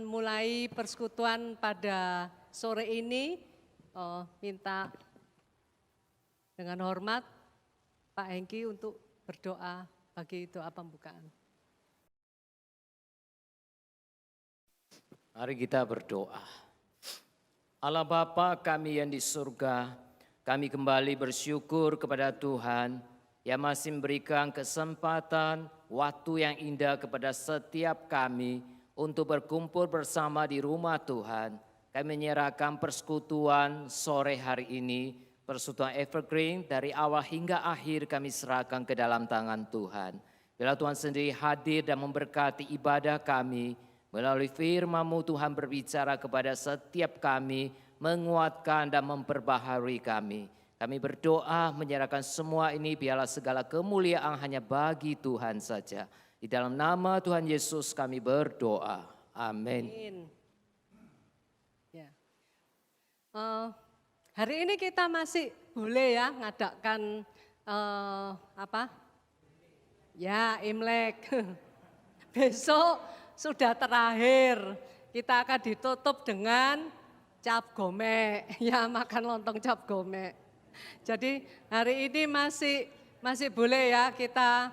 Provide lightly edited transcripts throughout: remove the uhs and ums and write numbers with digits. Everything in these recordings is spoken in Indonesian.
Mulai persekutuan pada sore ini, minta dengan hormat Pak Hengki untuk berdoa bagi doa pembukaan. Mari kita berdoa. Allah Bapa kami yang di surga, kami kembali bersyukur kepada Tuhan yang masih memberikan kesempatan, waktu yang indah kepada setiap kami untuk berkumpul bersama di rumah Tuhan. Kami menyerahkan persekutuan sore hari ini, persekutuan Evergreen dari awal hingga akhir kami serahkan ke dalam tangan Tuhan. Bila Tuhan sendiri hadir dan memberkati ibadah kami, melalui firman-Mu Tuhan berbicara kepada setiap kami, menguatkan dan memperbaharui kami. Kami berdoa menyerahkan semua ini biarlah segala kemuliaan hanya bagi Tuhan saja. Di dalam nama Tuhan Yesus kami berdoa. Amin. Ya. Hari ini kita masih boleh ya ngadakan Ya, Imlek. Besok sudah terakhir. Kita akan ditutup dengan cap gome. Ya, makan lontong cap gome. Jadi hari ini masih boleh ya kita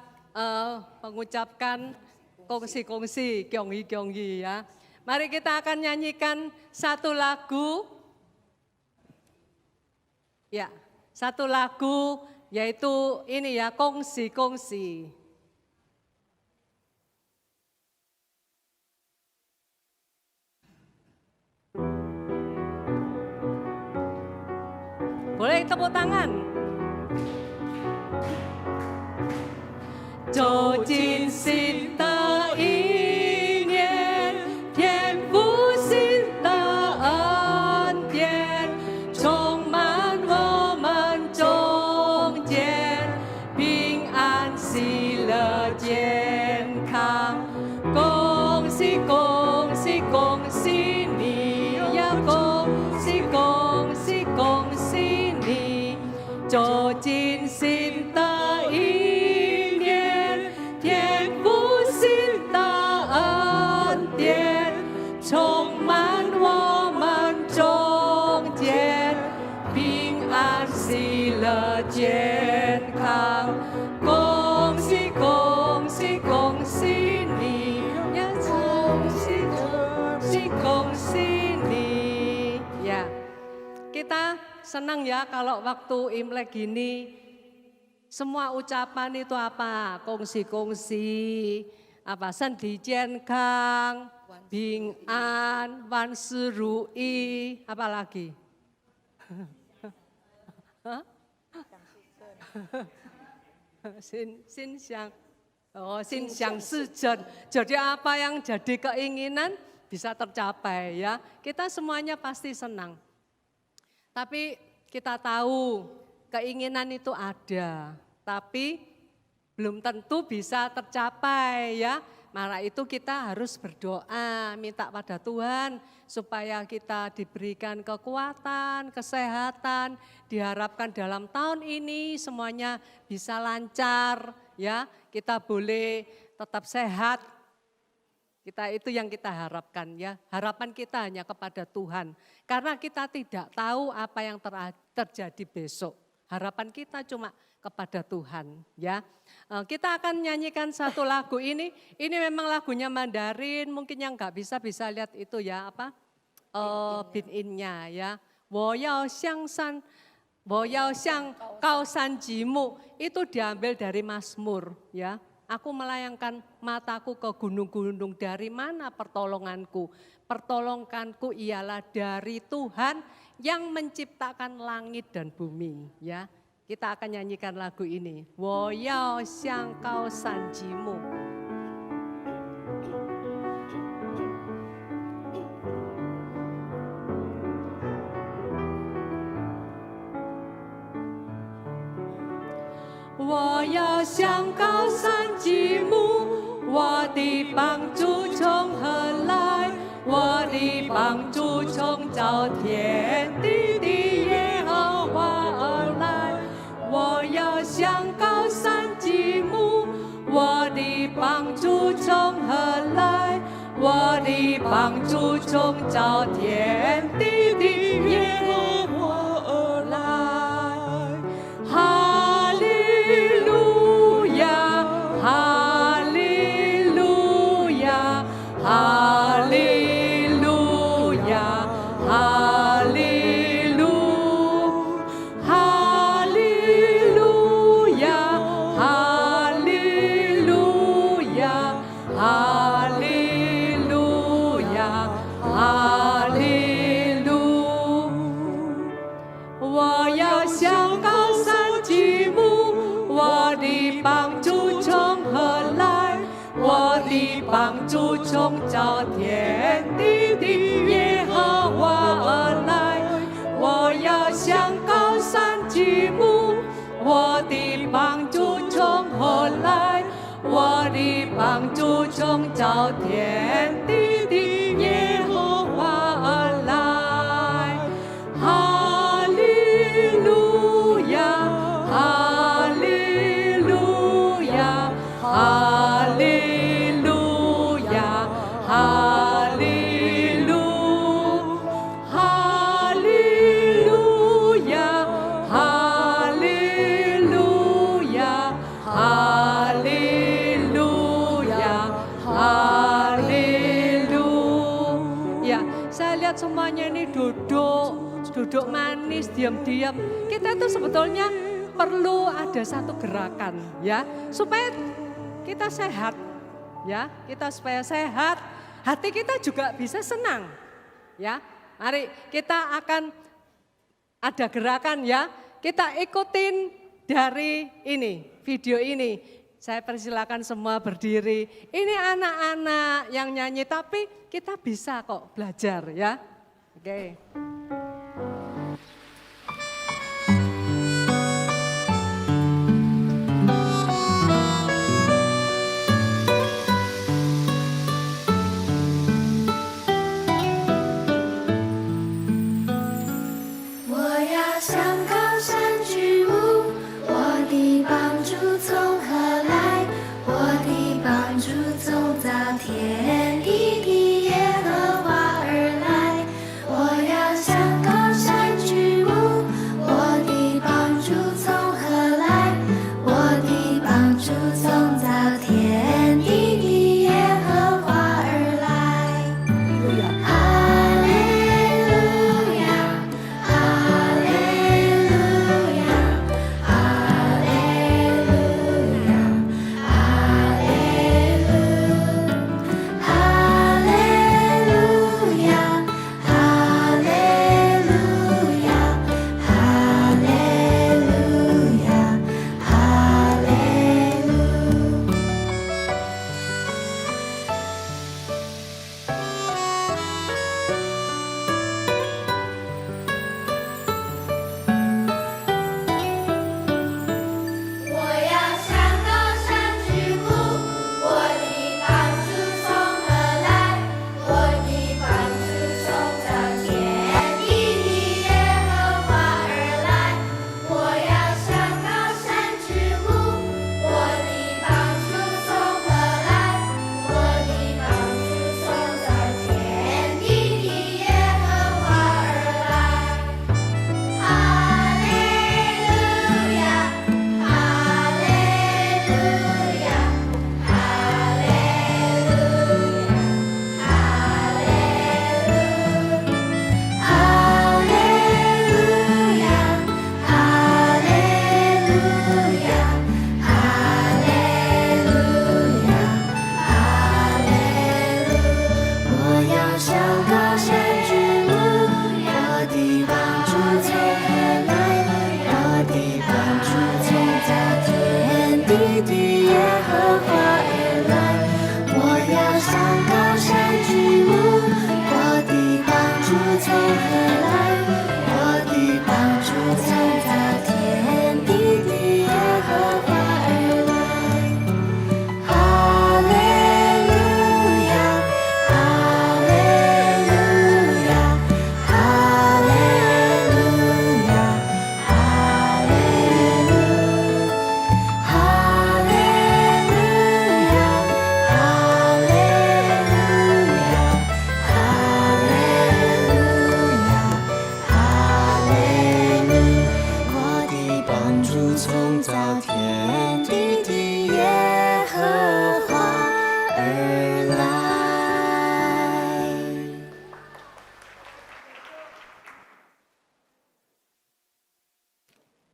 mengucapkan kongsi-kongsi, kyonghi-kyonghi ya. Mari kita akan nyanyikan satu lagu. Ya, satu lagu yaitu ini ya, kongsi-kongsi. Boleh tepuk tangan. 走进新的一年，天父新的恩典，充满我们中间，平安喜乐健康，恭喜恭喜恭喜你呀，恭喜恭喜恭喜你，走进新的一年。 充满我们中间，平安喜乐健康，恭喜恭喜恭喜你，呀恭喜恭喜恭喜你，ya kita senang ya kalau waktu Imlek gini semua ucapan itu apa kongsi-kongsi apa sendi jenkang Bing An, Wan Serui, apa lagi? Sin Xiang, Sin Xiang Sijen. Jadi apa yang jadi keinginan bisa tercapai ya. Kita semuanya pasti senang. Tapi kita tahu keinginan itu ada, tapi belum tentu bisa tercapai ya. Maka itu kita harus berdoa, minta pada Tuhan supaya kita diberikan kekuatan, kesehatan, diharapkan dalam tahun ini semuanya bisa lancar, ya. Kita boleh tetap sehat. Itu yang kita harapkan ya. Harapan kita hanya kepada Tuhan. Karena kita tidak tahu apa yang terjadi besok. Harapan kita cuma kepada Tuhan ya. Kita akan nyanyikan satu lagu ini memang lagunya Mandarin, mungkin yang nggak bisa lihat itu ya apa bin-innya ya. Wo yao xiang san, wo yao xiang kao san jimu, itu diambil dari Mazmur ya. Aku melayangkan mataku ke gunung-gunung, dari mana pertolonganku? Pertolonganku ialah dari Tuhan yang menciptakan langit dan bumi ya. Kita akan nyanyikan lagu ini. Wo yao xiang kao san jimu. Wo yao xiang kao san jimu, 我的帮助从何来？我的帮助从造天地的耶和华而来。我要向高山极目，我的帮助从何来？我的帮助从造天地的耶和华而来。哈利路亚，哈利路亚，哈利路亚，哈利路，哈利路亚，哈利路亚，哈利路亚，哈利路。我要向高山举目，我的帮助从何来？我的帮助从造天地的耶和华而来。我要向高山举目，我的帮助从何来？我的帮助从造天地的耶和华而来。哈利路亚，哈利路亚，哈利路亚，哈利路，哈利路亚，哈利路亚，哈利路亚，哈利路。Ya, saya lihat semuanya ini duduk manis, diam-diam. Kita itu sebetulnya perlu ada satu gerakan ya, supaya kita sehat ya, kita supaya sehat, hati kita juga bisa senang ya. Mari kita akan ada gerakan ya, kita ikutin dari ini, video ini. Saya persilakan semua berdiri. Ini anak-anak yang nyanyi tapi kita bisa kok belajar ya. Oke.天地的耶和华而来，我要向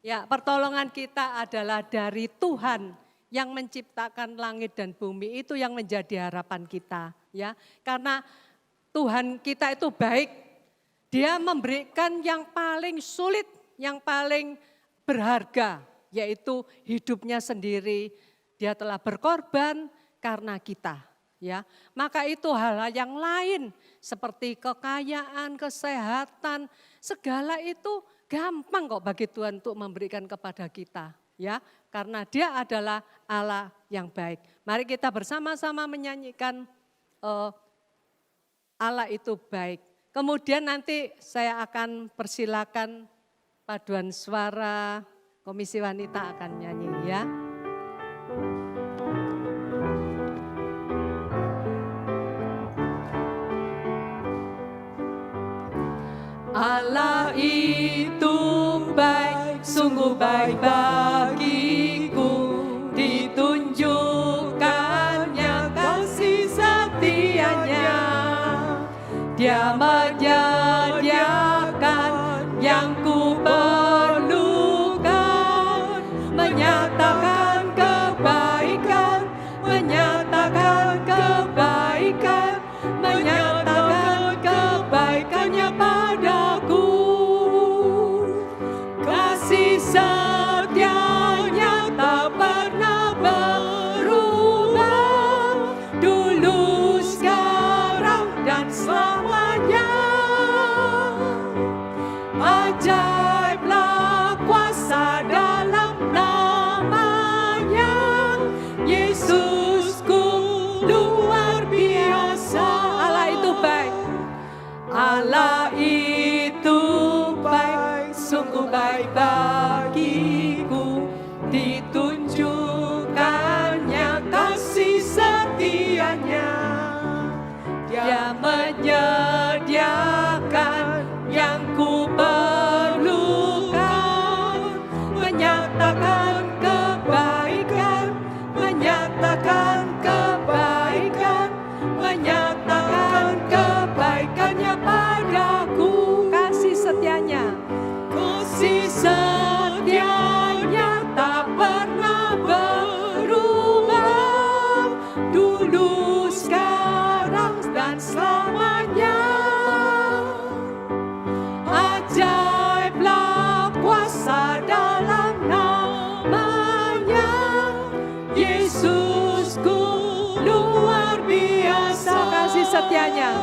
Ya, pertolongan kita adalah dari Tuhan yang menciptakan langit dan bumi, itu yang menjadi harapan kita, ya. Karena Tuhan kita itu baik, Dia memberikan yang paling sulit, yang paling berharga, yaitu hidupnya sendiri. Dia telah berkorban karena kita, ya. Maka itu hal-hal yang lain seperti kekayaan, kesehatan, segala itu gampang kok bagi Tuhan untuk memberikan kepada kita, ya, karena Dia adalah Allah yang baik. Mari kita bersama-sama menyanyikan Allah itu baik. Kemudian nanti saya akan persilakan paduan suara Komisi Wanita akan nyanyi, ya. Allah itu baik, sungguh baik bagiku, ditunjukkannya kasih setianya. Dia menyediakan yang ku perlukan, menyatakan kebaikan, menyatakan kebaikan, menyatakan kebaikannya padaku. Kasih setianya tak pernah berubah, dulu, sekarang, dan selamanya. Ajaiblah kuasa dalam namanya, Yesusku luar biasa. Allah itu baik, Allah itu baik, sungguh baik bagiku, ditunjukkannya kasih setianya. Dia menyediakan yang ku perlukan, menyatakan kebaikan, menyatakan kebaikan, menyatakan kebaikannya padaku. Kasih setianya, kasih setianya tak pernah berubah, dulu, sekarang, dan selamanya. Ajaiblah kuasa dalam namanya, Yesusku luar biasa. Kasih setianya,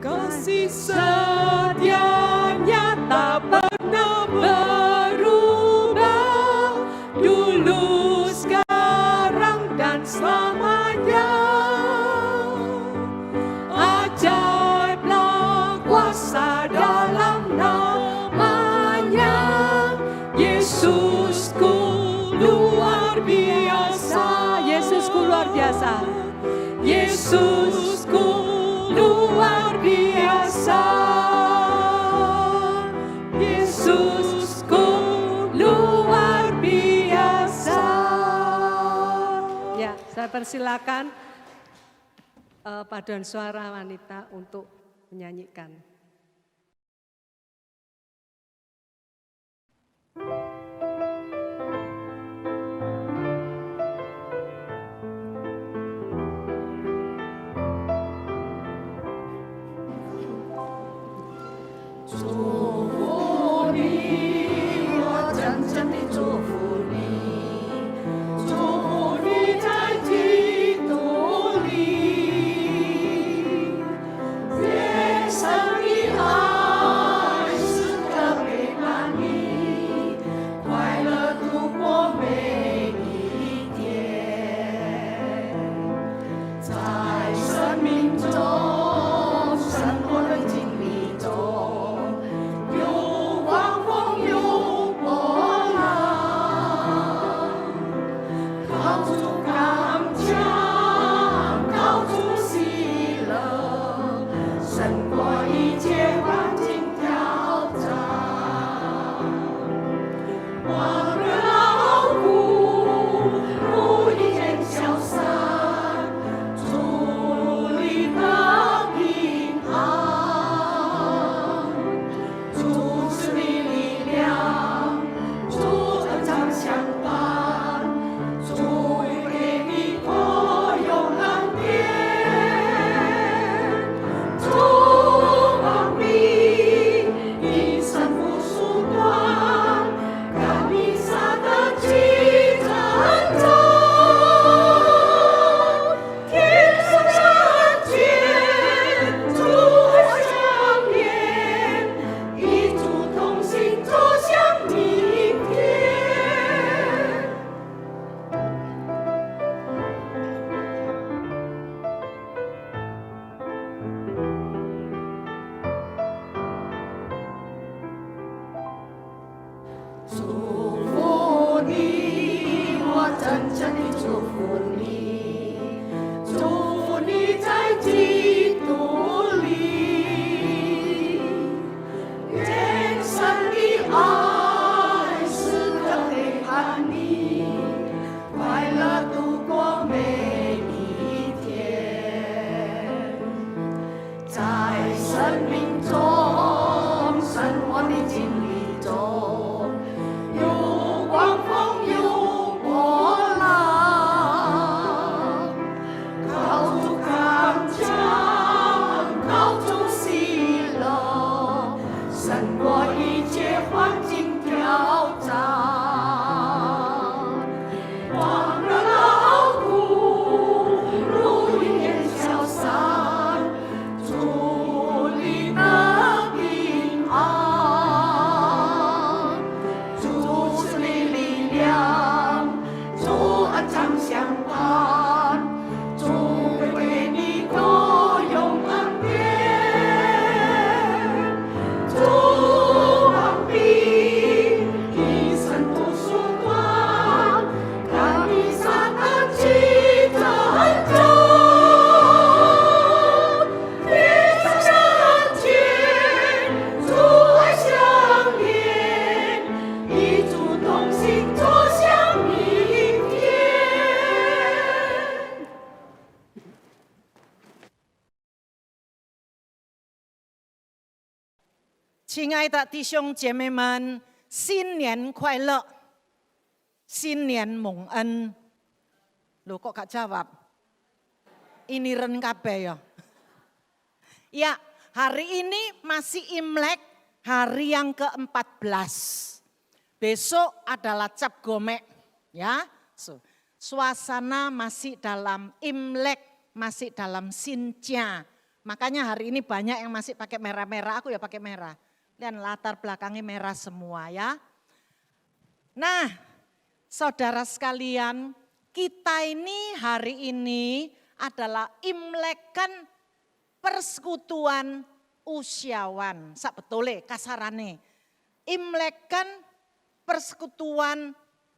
kasih setianya tak pernah berubah, dulu, sekarang, dan selamanya. Ajaiblah kuasa dalam namanya, Yesusku luar biasa. Yesusku luar biasa, Yesusku luar biasa, Yesusku luar biasa. Ya, saya persilakan paduan suara wanita untuk menyanyikan. 在生命中、生活的经历中，有光风有波浪，靠主刚强，靠主喜乐，胜过一切环境挑战。忘了劳苦，如云烟消散，主你的平安，主是你力量，主恩常相伴，主会为你多用恩典，主完毕一生不输光，看你撒旦起征战，一生前主爱相连，一主同行走向明天。亲爱的弟兄姐妹们，新年快乐，新年蒙恩。Loh kok gak jawab? Ini ren kabeh ya. Ya, hari ini masih Imlek, hari yang ke-14. Besok adalah Cap Gomek, ya. Suasana masih dalam Imlek, masih dalam Sinja. Makanya hari ini banyak yang masih pakai merah-merah, aku ya pakai merah. Dan latar belakangnya merah semua ya. Nah, saudara sekalian, kita ini hari ini adalah Imlek kan persekutuan usiawan. Sak betule kasarane. Imlek kan persekutuan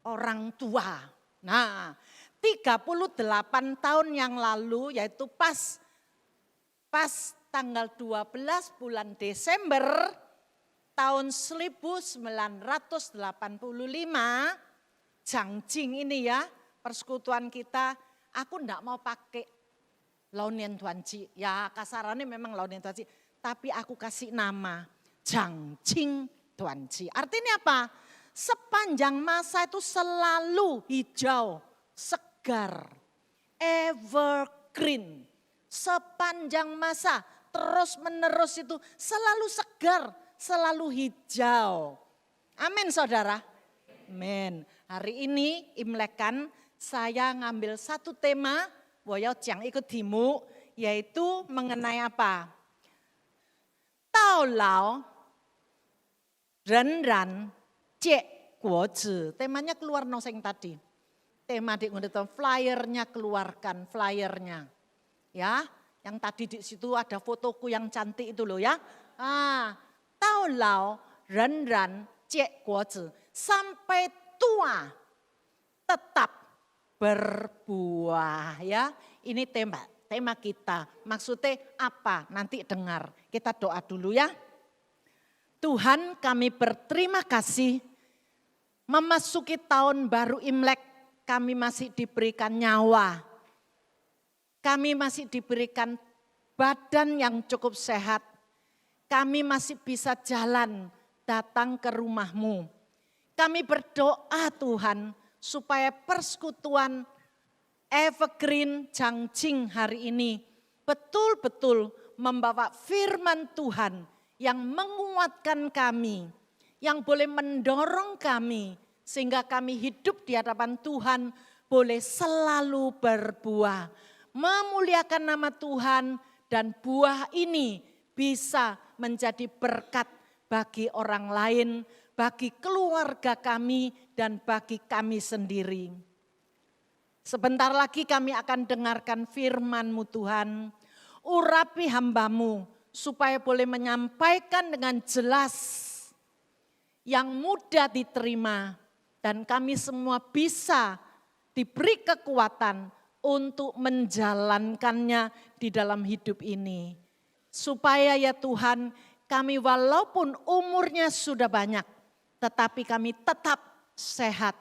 orang tua. Nah, 38 tahun yang lalu yaitu pas tanggal 12 bulan Desember tahun 1985, Jangjing ini ya, persekutuan kita, aku enggak mau pakai Launian Tuanci, ya kasarannya memang Launian Tuanci, tapi aku kasih nama Jangjing Tuanci. Artinya apa? Sepanjang masa itu selalu hijau, segar, evergreen. Sepanjang masa terus menerus itu selalu segar, selalu hijau. Amin saudara. Amin. Hari ini Imlek kan saya ngambil satu tema, Woyo Jiang ikut dimu, yaitu mengenai apa? Tao Lao, Ren Ran, Jie Guo Zi. Temanya keluar noseng tadi. Tema di flyernya keluarkan, flyernya. Ya, yang tadi di situ ada fotoku yang cantik itu loh ya. Tao Lao, Ren Ran, Jie Guo Zi. Sampai tua tetap berbuah ya. Ini tema kita. Maksudnya apa? Nanti dengar. Kita doa dulu ya. Tuhan, kami berterima kasih memasuki tahun baru Imlek, kami masih diberikan nyawa. Kami masih diberikan badan yang cukup sehat. Kami masih bisa jalan datang ke rumah-Mu. Kami berdoa Tuhan supaya persekutuan Evergreen Jangjing hari ini betul-betul membawa firman Tuhan yang menguatkan kami, yang boleh mendorong kami sehingga kami hidup di hadapan Tuhan boleh selalu berbuah. Memuliakan nama Tuhan dan buah ini bisa menjadi berkat bagi orang lain, bagi keluarga kami dan bagi kami sendiri. Sebentar lagi kami akan dengarkan firman-Mu Tuhan. Urapi hamba-Mu supaya boleh menyampaikan dengan jelas yang mudah diterima. Dan kami semua bisa diberi kekuatan untuk menjalankannya di dalam hidup ini. Supaya ya Tuhan kami walaupun umurnya sudah banyak, tetapi kami tetap sehat,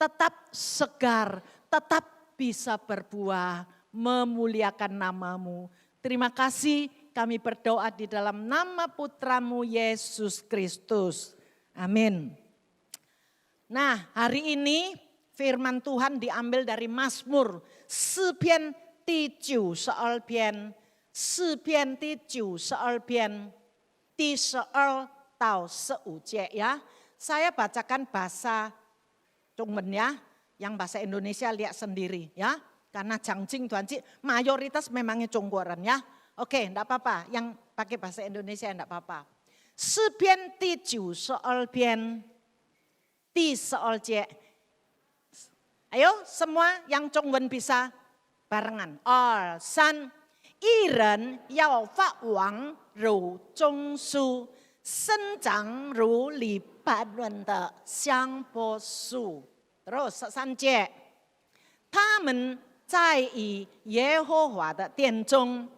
tetap segar, tetap bisa berbuah, memuliakan nama-Mu. Terima kasih Kami berdoa di dalam nama putramu Yesus Kristus. Amin. Nah, hari ini firman Tuhan diambil dari Mazmur 诗篇第92篇，诗篇第92篇第12到15节ya. Saya bacakan bahasa Cungmen ya, yang bahasa Indonesia lihat sendiri ya. Karena Jangjing Duanci mayoritas memangnya Conggoran ya. Oke, enggak apa-apa, yang pakai bahasa Indonesia enggak apa-apa. 诗篇第92篇第12节. Ayo semua yang Congwen bisa barengan. 2 3 一人要发往如棕树，生长如黎巴嫩的香柏树。Terus 3节，他们在以耶和华的殿中，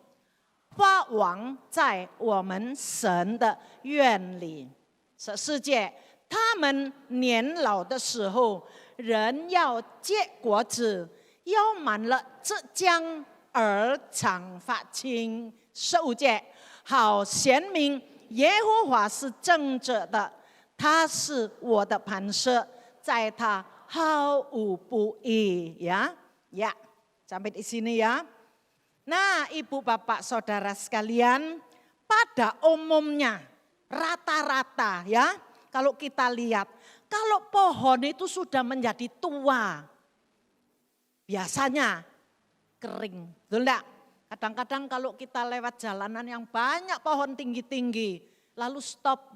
发往在我们神的院里。14节，他们年老的时候，人要结果子，要满了浙江而长发青。15节，好显明耶和华是正直的，他是我的磐石，在他毫无不义。Ya, sampai di sini ya. Nah, ibu bapak saudara sekalian, pada umumnya rata-rata ya, kalau kita lihat, kalau pohon itu sudah menjadi tua, biasanya kering, betul enggak? Kadang-kadang kalau kita lewat jalanan yang banyak pohon tinggi-tinggi, lalu stop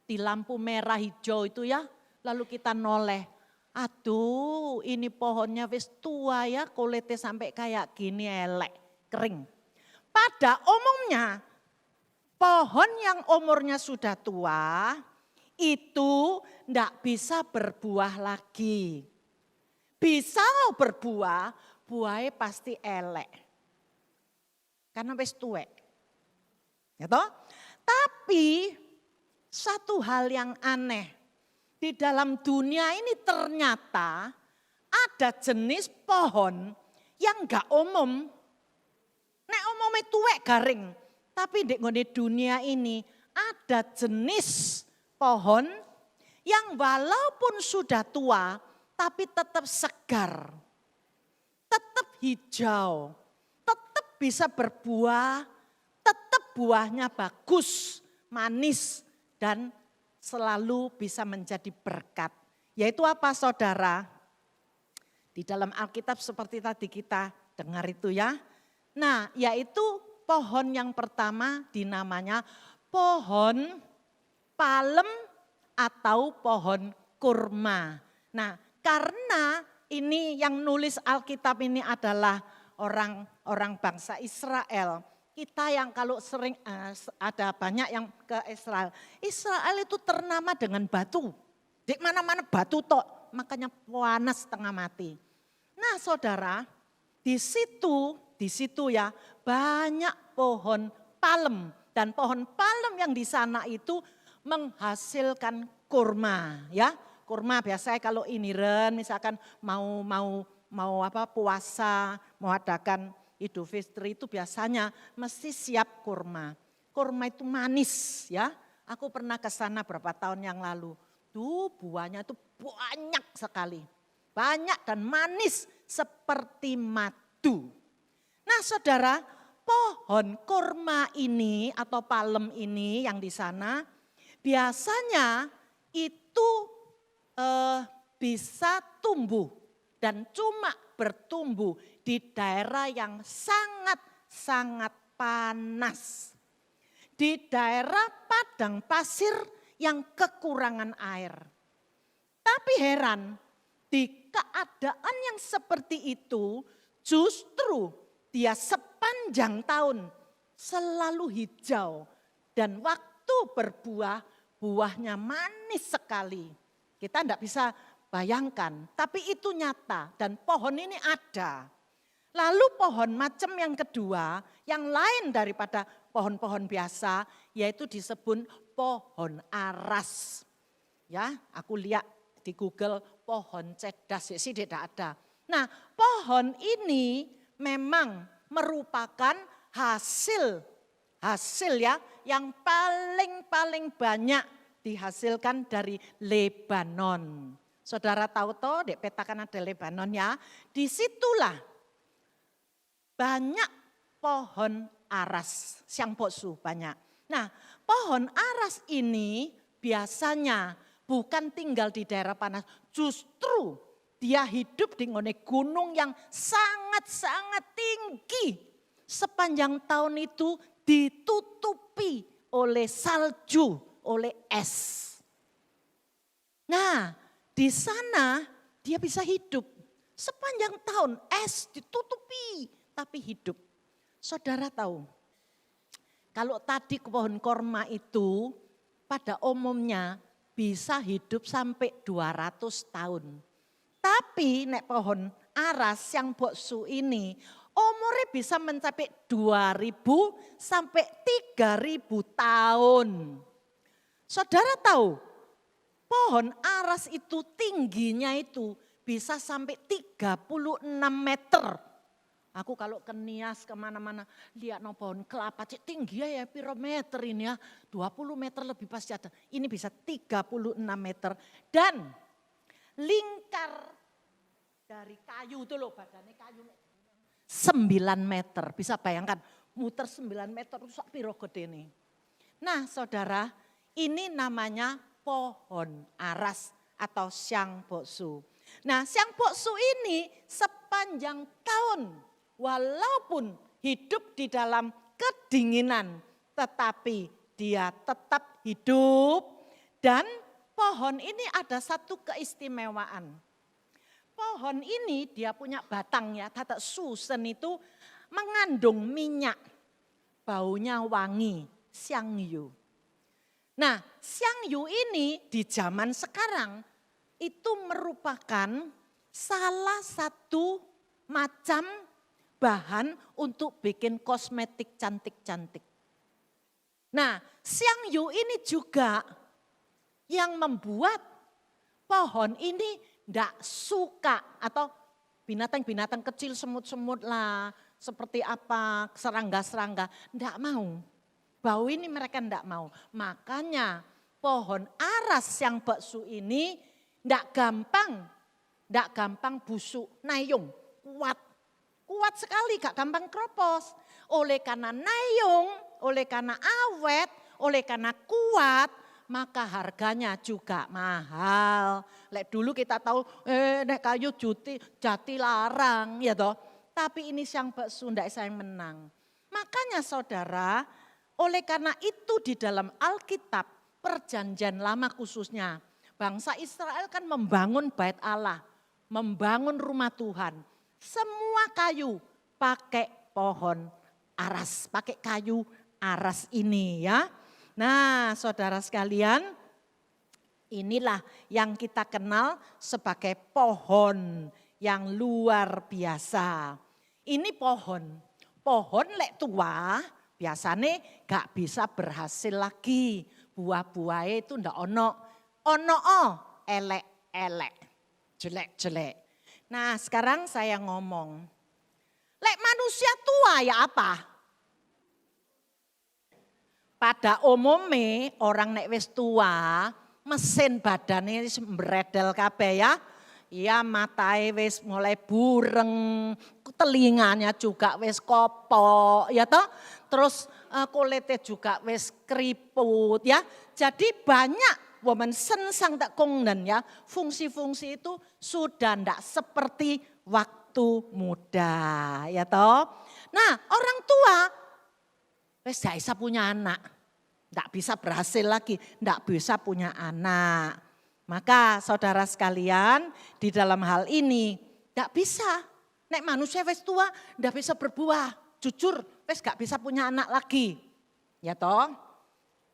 di lampu merah hijau itu ya, lalu kita noleh. Aduh, ini pohonnya wis tua ya, kulitnya sampai kayak gini elek, kering. Pada umumnya pohon yang umurnya sudah tua itu enggak bisa berbuah lagi. Bisa berbuah, buahnya pasti elek. Karena wis tuwek. Ya toh? Tapi satu hal yang aneh. Di dalam dunia ini ternyata ada jenis pohon yang enggak umum. Nek umumnya tuwek garing. Tapi di dunia ini ada jenis pohon yang walaupun sudah tua tapi tetap segar. Tetap hijau. Tetap bisa berbuah. Tetap buahnya bagus, manis dan selalu bisa menjadi berkat. Yaitu apa saudara? Di dalam Alkitab seperti tadi kita dengar itu ya. Nah, yaitu pohon yang pertama dinamanya pohon palem atau pohon kurma. Nah, karena ini yang nulis Alkitab ini adalah orang bangsa Israel. Kita yang kalau sering ada banyak yang ke Israel. Israel itu ternama dengan batu. Di mana-mana batu tok, makanya panas setengah mati. Nah, saudara, di situ ya banyak pohon palem dan pohon palem yang di sana itu menghasilkan kurma ya. Kurma biasanya kalau iniren misalkan mau puasa, mau adakan Idul Fitri itu biasanya mesti siap kurma. Kurma itu manis ya. Aku pernah ke sana beberapa tahun yang lalu. Tuh buahnya itu banyak sekali. Banyak dan manis seperti madu. Nah saudara, pohon kurma ini atau palem ini yang di sana biasanya itu bisa tumbuh dan cuma bertumbuh di daerah yang sangat-sangat panas. Di daerah padang pasir yang kekurangan air. Tapi heran, di keadaan yang seperti itu justru dia sepanjang tahun selalu hijau. Dan waktu berbuah, buahnya manis sekali. Kita tidak bisa bayangkan, tapi itu nyata dan pohon ini ada. Lalu pohon macam yang kedua, yang lain daripada pohon-pohon biasa, yaitu disebut pohon aras. Ya, aku lihat di Google pohon cedas, sih tidak ada. Nah, pohon ini memang merupakan hasil hasil ya yang paling banyak dihasilkan dari Lebanon. Saudara tahu toh, dek petakan ada Lebanon ya. Disitulah banyak pohon aras, siang boksu banyak. Nah, pohon aras ini biasanya bukan tinggal di daerah panas, justru dia hidup di gunung yang sangat-sangat tinggi. Sepanjang tahun itu ditutupi oleh salju, oleh es. Nah, di sana dia bisa hidup. Sepanjang tahun es ditutupi, tapi hidup. Saudara tahu, kalau tadi pohon korma itu pada umumnya bisa hidup sampai 200 tahun. Tapi nek pohon aras yang boksu ini umurnya bisa mencapai 2000 sampai 3000 tahun. Saudara tahu, pohon aras itu tingginya itu bisa sampai 36 meter. Aku kalau ke Nias kemana-mana lihat no pohon kelapa tinggi ya piro meter ini ya. 20 meter lebih pasti ada. Ini bisa 36 meter. Dan lingkar dari kayu itu loh, badannya kayu 9 meter, bisa bayangkan muter 9 meter rusak piro gede ini. Nah saudara, ini namanya pohon aras atau siang boksu. Nah siang boksu ini sepanjang tahun walaupun hidup di dalam kedinginan tetapi dia tetap hidup dan pohon ini ada satu keistimewaan. Pohon ini dia punya batang ya, tata susun itu mengandung minyak, baunya wangi, xiangyu. Nah xiangyu ini di zaman sekarang itu merupakan salah satu macam bahan untuk bikin kosmetik cantik-cantik. Nah xiangyu ini juga yang membuat pohon ini tidak suka atau binatang-binatang kecil semut-semut lah seperti apa serangga-serangga tidak mau. Bau ini mereka tidak mau. Makanya pohon aras yang boksu ini tidak gampang busuk, nayung, kuat sekali gak gampang keropos. Oleh karena nayung, oleh karena awet, oleh karena kuat, maka harganya juga mahal. Lek dulu kita tahu nek kayu jati larang ya toh. Tapi ini siang boksu ndak saya menang. Makanya saudara, oleh karena itu di dalam Alkitab Perjanjian Lama khususnya bangsa Israel kan membangun bait Allah, membangun rumah Tuhan. Semua kayu pakai pohon aras, pakai kayu aras ini ya. Nah saudara sekalian, inilah yang kita kenal sebagai pohon yang luar biasa. Ini pohon lek tua biasanya gak bisa berhasil lagi. Buah-buahnya itu ndak ono elek-elek, jelek-jelek. Nah sekarang saya ngomong, lek manusia tua ya apa? Pada umumnya orang nek wis tua, mesin badannya beredel kabeh ya. Ya matanya wis mulai bureng, telinganya juga wis kopok ya toh. Terus kulitnya juga wis keriput ya. Jadi banyak woman sensang tak kongnen ya. Fungsi-fungsi itu sudah ndak seperti waktu muda ya toh. Nah orang tua wis gak bisa punya anak, gak bisa berhasil lagi, gak bisa punya anak. Maka saudara sekalian di dalam hal ini gak bisa. Nek manusia wis tua gak bisa berbuah, jujur wis gak bisa punya anak lagi. Ya toh.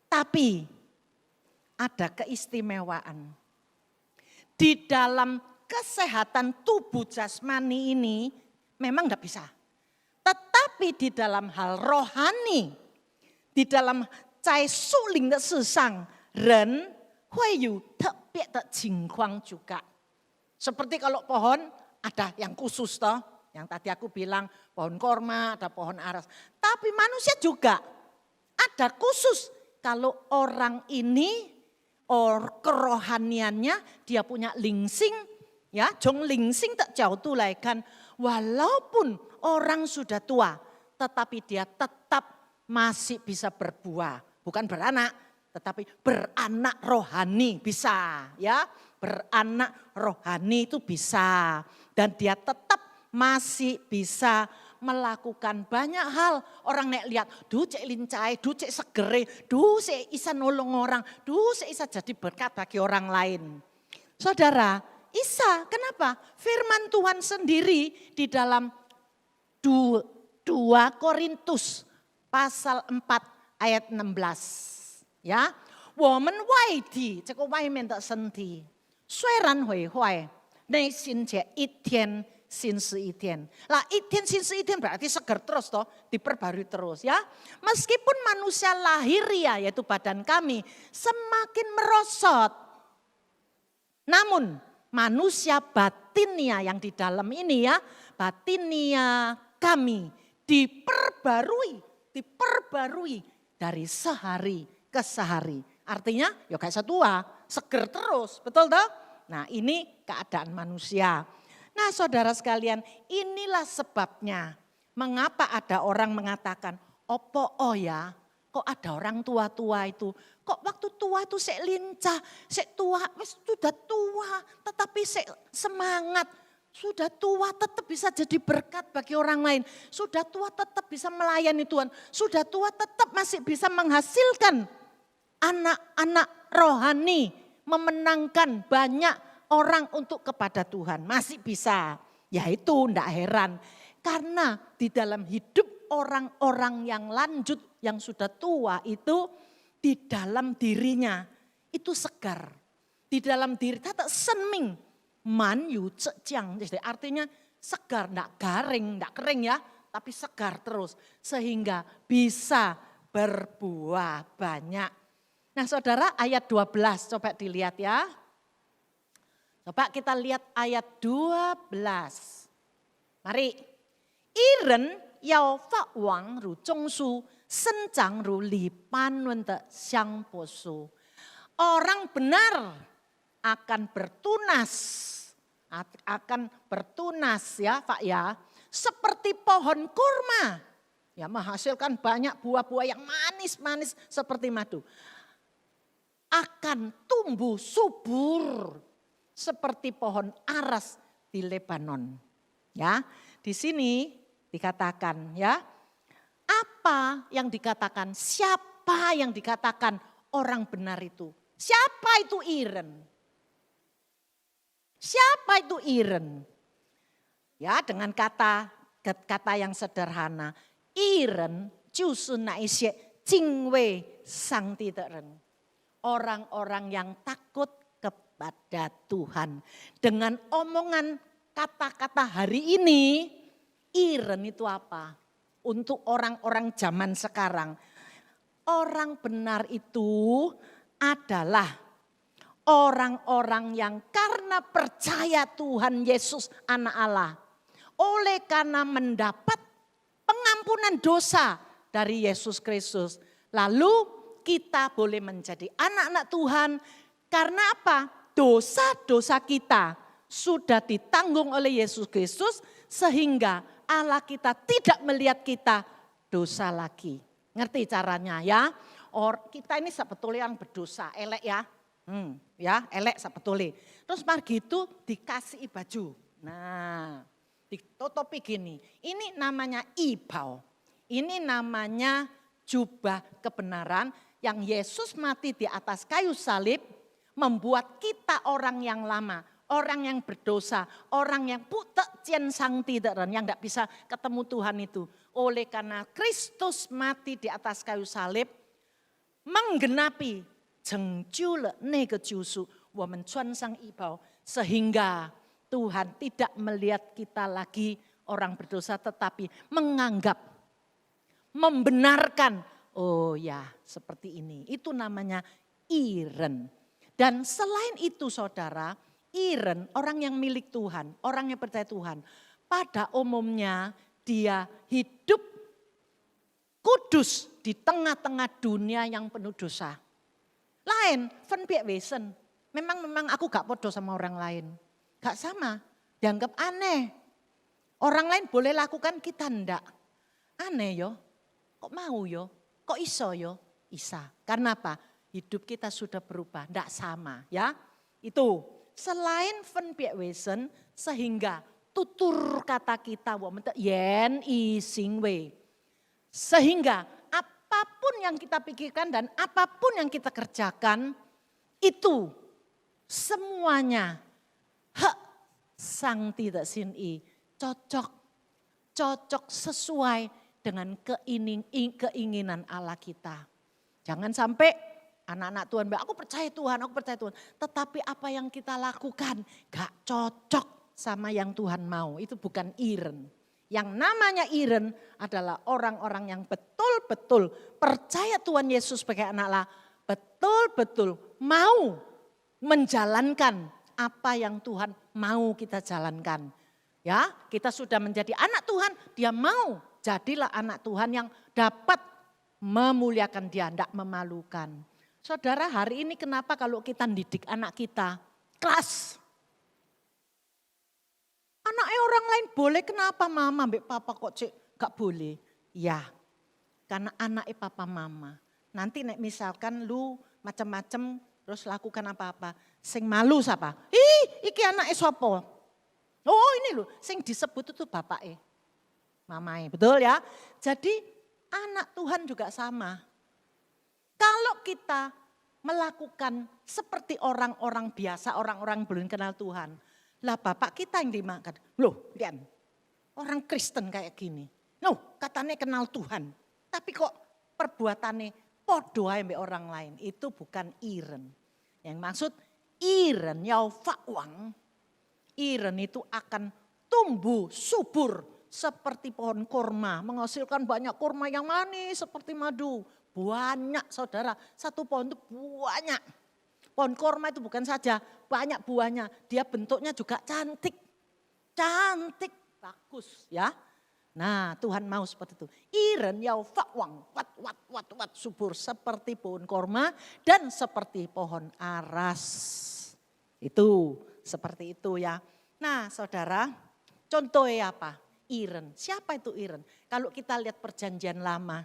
Tapi ada keistimewaan. Di dalam kesehatan tubuh jasmani ini memang gak bisa. Tetapi di dalam hal rohani, di dalam cai suling de sesang, ren hui yu tebie de jingkuang juga. Seperti kalau pohon ada yang khusus toh, yang tadi aku bilang pohon korma, ada pohon aras. Tapi manusia juga ada khusus kalau orang ini kerohaniannya dia punya lingsing, ya, jong lingsing tak jauh tu kan. Walaupun orang sudah tua, tetapi dia tetap masih bisa berbuah, bukan beranak, tetapi beranak rohani bisa, ya, beranak rohani itu bisa, dan dia tetap masih bisa melakukan banyak hal. Orang nek lihat, duh cek lincai, duh cek segere, duh cek isa nolong orang, duh cek isa jadi berkat bagi orang lain. Saudara, isa, kenapa? Firman Tuhan sendiri di dalam 2 Korintus pasal 4 ayat 16. Ya, woman waidi, cek wai mentak senti, sueran hui hui, nei sin je itian sin seitian. Lah itian sin seitian berarti seger terus toh, diperbarui terus ya. Meskipun manusia lahiriah yaitu badan kami semakin merosot, namun manusia batinia yang di dalam ini ya, batinia kami diperbarui dari sehari ke sehari. Artinya ya kayak setua, seger terus, betul toh? Nah ini keadaan manusia. Nah saudara sekalian, inilah sebabnya mengapa ada orang mengatakan, opo ya, kok ada orang tua-tua itu, kok waktu tua itu sek lincah, sek tua, sudah tua, tetapi sek semangat, sudah tua tetap bisa jadi berkat bagi orang lain, sudah tua tetap bisa melayani Tuhan, sudah tua tetap masih bisa menghasilkan anak-anak rohani, memenangkan banyak orang untuk kepada Tuhan, masih bisa. Ya itu tidak heran, karena di dalam hidup orang-orang yang lanjut, yang sudah tua itu, di dalam dirinya itu segar. Di dalam diri, tata senming, man yu cejang, artinya segar, tidak garing, tidak kering ya, tapi segar terus. Sehingga bisa berbuah banyak. Nah saudara, ayat 12 coba dilihat ya. Coba kita lihat ayat 12. Mari. Iren yao fa wang ru zhong su, senjang ru li pan wen de xiang po su. Orang benar akan bertunas ya Pak ya, seperti pohon kurma. Ya menghasilkan banyak buah-buah yang manis-manis seperti madu. Akan tumbuh subur seperti pohon aras di Lebanon. Ya, di sini dikatakan ya, apa yang dikatakan, siapa yang dikatakan orang benar itu? Siapa itu Iren? Siapa itu Iren? Ya, dengan kata yang sederhana, Iren justru naisye jingwei sangti teren. Orang-orang yang takut kepada Tuhan. Dengan omongan kata-kata hari ini, Iren itu apa? Untuk orang-orang zaman sekarang. Orang benar itu adalah orang-orang yang karena percaya Tuhan Yesus anak Allah. Oleh karena mendapat pengampunan dosa dari Yesus Kristus. Lalu kita boleh menjadi anak-anak Tuhan. Karena apa? Dosa-dosa kita sudah ditanggung oleh Yesus Kristus sehingga Allah kita tidak melihat kita dosa lagi. Ngerti caranya ya? Kita ini sebetulnya yang berdosa, elek ya. Ya, elek sebetulnya. Terus mari gitu dikasih baju. Nah, ditutupi gini. Ini namanya ibau. Ini namanya jubah kebenaran yang Yesus mati di atas kayu salib. Membuat kita orang yang lama, orang yang berdosa, orang yang putek cien sang tideren, yang tidak bisa ketemu Tuhan itu. Oleh karena Kristus mati di atas kayu salib, menggenapi jengju ne kejusu, women cuan sang ibau, sehingga Tuhan tidak melihat kita lagi orang berdosa, tetapi menganggap, membenarkan, oh ya seperti ini. Itu namanya Iren. Dan selain itu saudara, Iren orang yang milik Tuhan, orang yang percaya Tuhan. Pada umumnya dia hidup kudus di tengah-tengah dunia yang penuh dosa. Lain, van piek wesen. Memang aku gak podo sama orang lain. Gak sama, dianggap aneh. Orang lain boleh lakukan, kita ndak. Aneh yo, kok mau yo, kok iso yo, isa. Karena apa? Hidup kita sudah berubah, ndak sama ya. Itu, selain van piek wesen, sehingga tutur kata kita, yen ising we. Sehingga apapun yang kita pikirkan dan apapun yang kita kerjakan, itu semuanya hak sang tidak sini cocok sesuai dengan keinginan Allah kita. Jangan sampai anak-anak Tuhan, aku percaya Tuhan. Tetapi apa yang kita lakukan gak cocok sama yang Tuhan mau. Itu bukan iren. Yang namanya iren adalah orang-orang yang betul-betul percaya Tuhan Yesus sebagai anak Allah. Betul-betul mau menjalankan apa yang Tuhan mau kita jalankan. Ya, kita sudah menjadi anak Tuhan, dia mau jadilah anak Tuhan yang dapat memuliakan dia, tidak memalukan. Saudara, hari ini kenapa kalau kita didik anak kita, kelas. Anaknya orang lain boleh, kenapa mama mbak papa kok cek gak boleh? Ya, karena anaknya papa mama. Nanti misalkan lu macam-macam terus lakukan apa-apa, sing malu siapa? Iki anaknya sopo. Oh ini loh, sing disebut itu bapaknya, mamanya, betul ya? Jadi anak Tuhan juga sama. Kalau kita melakukan seperti orang-orang biasa, orang-orang belum kenal Tuhan. Lah bapak kita yang dimakan, loh lihat orang Kristen kayak gini. Loh katanya kenal Tuhan, tapi kok perbuatannya podo aja mbak orang lain. Itu bukan iren. Yang maksud iren yau fakwang. Iren itu akan tumbuh subur seperti pohon kurma. Menghasilkan banyak kurma yang manis seperti madu. Banyak saudara, satu pohon itu banyak. Pohon kurma itu bukan saja banyak buahnya. Dia bentuknya juga cantik. Cantik, bagus ya. Nah Tuhan mau seperti itu. Iren yau fakwang, wat subur seperti pohon kurma dan seperti pohon aras. Itu seperti itu ya. Nah saudara, contohnya apa? Iren. Siapa itu Iren? Kalau kita lihat perjanjian lama,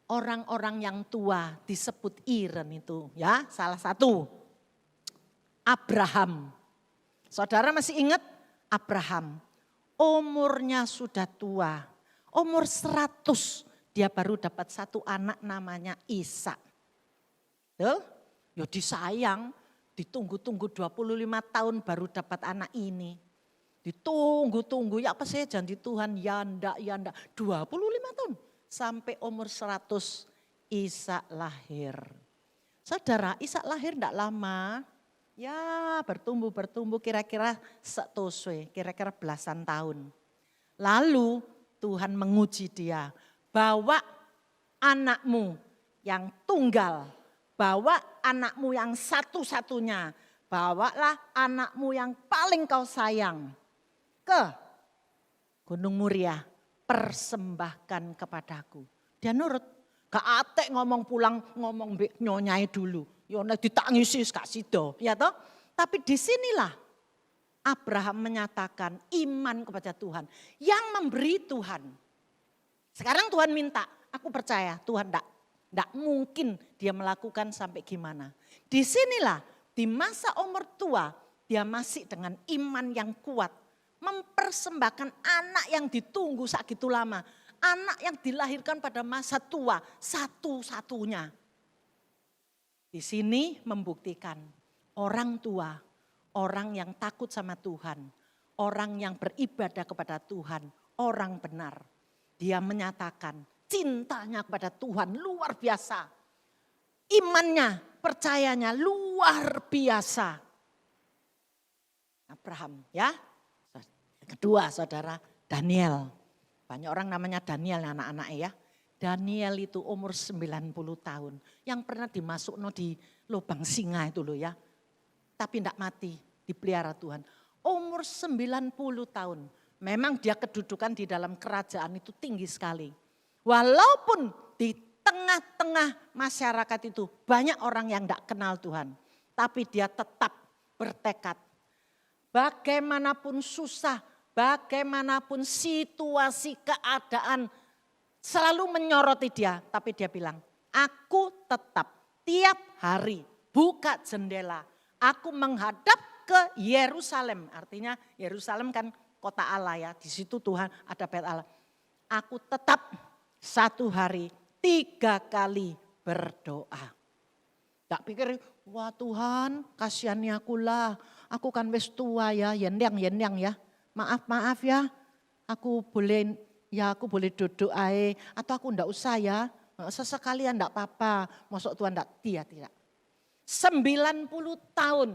orang-orang yang tua disebut Iren itu ya. Salah satu, Abraham. Saudara masih ingat Abraham? Umurnya sudah tua, umur 100 dia baru dapat satu anak namanya Ishak. Tuh, ya disayang, ditunggu-tunggu 25 tahun baru dapat anak ini. Ditunggu-tunggu, ya apa saya janji Tuhan, ya ndak, 25 tahun. Sampai umur 100 Ishak lahir. Saudara, Ishak lahir ndak lama. Ya bertumbuh kira-kira setoswe, kira-kira belasan tahun. Lalu Tuhan menguji dia, bawa anakmu yang tunggal, bawa anakmu yang satu-satunya, bawalah anakmu yang paling kau sayang ke Gunung Muria, persembahkan kepadaku. Dia nurut, gak atek ngomong pulang, ngomong nyonyai dulu. Ya nek ditangisi gak sido, ya toh? Tapi disinilah Abraham menyatakan iman kepada Tuhan. Yang memberi Tuhan. Sekarang Tuhan minta, aku percaya Tuhan enggak mungkin dia melakukan sampai gimana. Disinilah di masa umur tua dia masih dengan iman yang kuat. Mempersembahkan anak yang ditunggu segitu lama. Anak yang dilahirkan pada masa tua satu-satunya. Di sini membuktikan orang tua, orang yang takut sama Tuhan, orang yang beribadah kepada Tuhan, orang benar. Dia menyatakan cintanya kepada Tuhan luar biasa. Imannya, percayanya luar biasa. Abraham ya. Kedua saudara, Daniel. Banyak orang namanya Daniel anak-anaknya ya. Daniel itu umur 90 tahun. Yang pernah dimasuk di lubang singa itu loh ya. Tapi tidak mati, dipelihara Tuhan. Umur 90 tahun. Memang dia kedudukan di dalam kerajaan itu tinggi sekali. Walaupun di tengah-tengah masyarakat itu banyak orang yang tidak kenal Tuhan. Tapi dia tetap bertekad. Bagaimanapun susah, bagaimanapun situasi keadaan selalu menyoroti dia. Tapi dia bilang, aku tetap tiap hari buka jendela. Aku menghadap ke Yerusalem. Artinya Yerusalem kan kota Allah ya. Di situ Tuhan ada bait Allah. Aku tetap satu hari 3 kali berdoa. Tak pikir, wah Tuhan kasihani aku lah. Aku kan wis tua ya, yendang ya. Maaf ya, aku boleh duduk aja. Atau aku ndak usah ya, sesekalian ndak apa-apa. Masuk Tuhan ndak, dia tidak. 90 tahun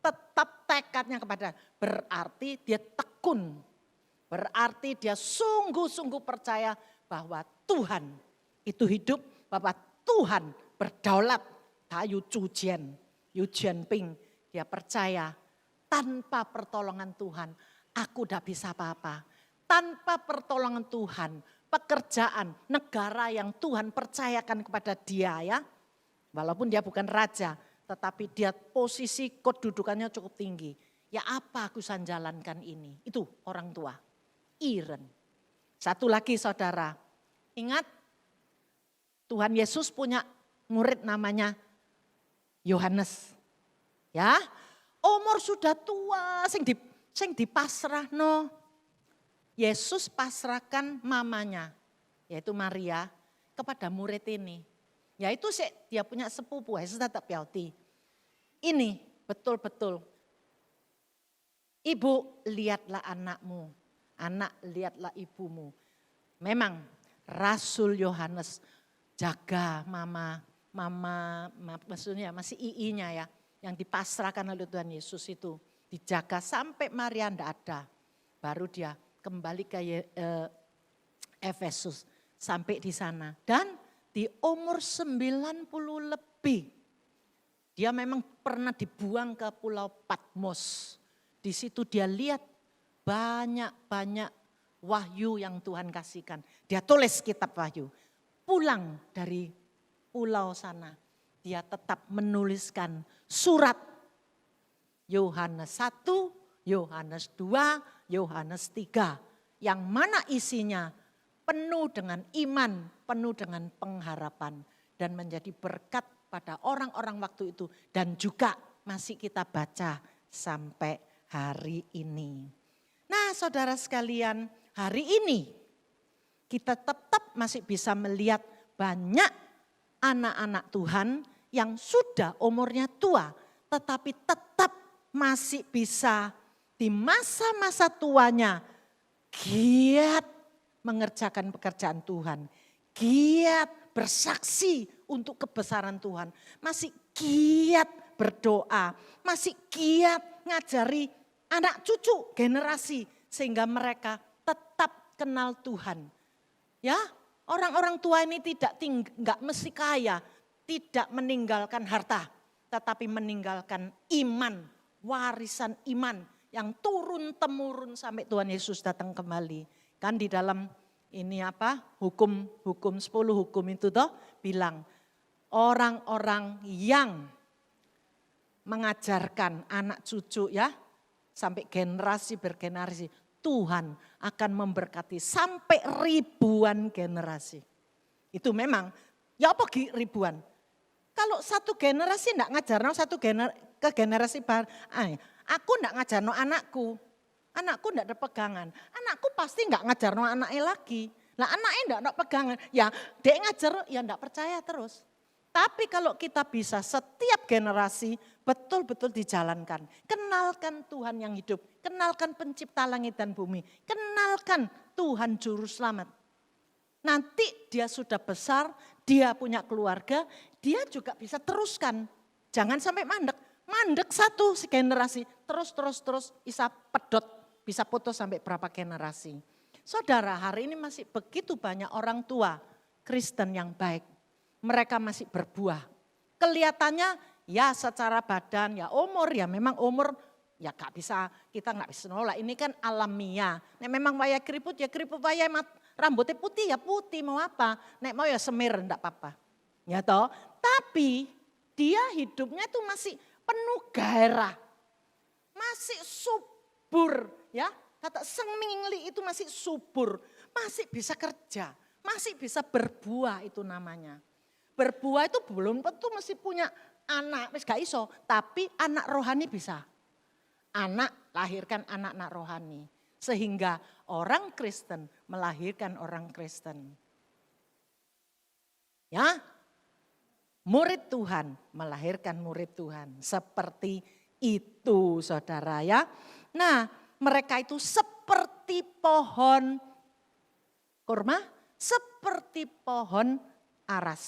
tetap tekadnya kepada, berarti dia tekun. Berarti dia sungguh-sungguh percaya bahwa Tuhan itu hidup, bahwa Tuhan berdaulat. Yu Jianping, dia percaya tanpa pertolongan Tuhan aku tidak bisa apa-apa. Tanpa pertolongan Tuhan, pekerjaan, negara yang Tuhan percayakan kepada dia ya. Walaupun dia bukan raja, tetapi dia posisi kedudukannya cukup tinggi. Ya apa aku sanjalankan ini? Itu orang tua, Iren. Satu lagi saudara, ingat Tuhan Yesus punya murid namanya Yohanes. Ya, umur sudah tua, sing dipasrahno. Yesus pasrahkan mamanya, yaitu Maria, kepada murid ini. Yaitu dia punya sepupu, Yesus tetap piauti. Ini betul-betul, ibu lihatlah anakmu, anak lihatlah ibumu. Memang Rasul Yohanes jaga maksudnya masih iinya ya, yang dipasrahkan oleh Tuhan Yesus itu dijaga sampai Maria tidak ada. Baru dia kembali ke Efesus sampai di sana. Dan di umur 90 lebih, dia memang pernah dibuang ke Pulau Patmos. Di situ dia lihat banyak wahyu yang Tuhan kasihkan. Dia tulis kitab wahyu. Pulang dari pulau sana, dia tetap menuliskan surat Yohanes 1, Yohanes 2, Yohanes 3. Yang mana isinya penuh dengan iman, penuh dengan pengharapan. Dan menjadi berkat pada orang-orang waktu itu. Dan juga masih kita baca sampai hari ini. Nah saudara sekalian, hari ini kita tetap masih bisa melihat banyak anak-anak Tuhan yang sudah umurnya tua, tetapi tetap masih bisa di masa-masa tuanya giat mengerjakan pekerjaan Tuhan. Giat bersaksi untuk kebesaran Tuhan. Masih giat berdoa, masih giat ngajari anak cucu generasi sehingga mereka tetap kenal Tuhan. Ya, orang-orang tua ini enggak mesti kaya, tidak meninggalkan harta, tetapi meninggalkan iman, warisan iman yang turun-temurun sampai Tuhan Yesus datang kembali. Kan di dalam ini hukum 10 hukum itu bilang orang-orang yang mengajarkan anak cucu ya sampai generasi bergenerasi, Tuhan akan memberkati sampai ribuan generasi. Itu memang, ya apa ribuan? Kalau satu generasi enggak ngajarno ke generasi baru, aku enggak ngajarno anakku enggak ada pegangan. Anakku pasti enggak ngajarno anaknya lagi. Lah anaknya enggak ada pegangan, ya dia ngajar ya enggak percaya terus. Tapi kalau kita bisa setiap generasi betul-betul dijalankan. Kenalkan Tuhan yang hidup, kenalkan pencipta langit dan bumi, kenalkan Tuhan juru selamat. Nanti dia sudah besar, dia punya keluarga, dia juga bisa teruskan. Jangan sampai mandek. Mandek satu generasi, terus bisa pedot, bisa putus sampai berapa generasi. Saudara, hari ini masih begitu banyak orang tua Kristen yang baik. Mereka masih berbuah. Kelihatannya ya secara badan, ya umur, ya memang umur ya kita nggak bisa nolak. Ini kan alamiah. Nah, memang waya keriput ya keriput, waya Rambutnya putih ya putih, mau apa? Nek mau ya semir, enggak apa-apa. Ya toh, tapi dia hidupnya itu masih penuh gairah. Masih subur ya. Kata semingli itu masih subur, masih bisa kerja, masih bisa berbuah itu namanya. Berbuah itu belum tentu mesti punya anak, wis gak iso, tapi anak rohani bisa. Anak lahirkan anak-anak rohani. Sehingga orang Kristen melahirkan orang Kristen. Ya, murid Tuhan melahirkan murid Tuhan. Seperti itu saudara ya. Nah mereka itu seperti pohon kurma, seperti pohon aras.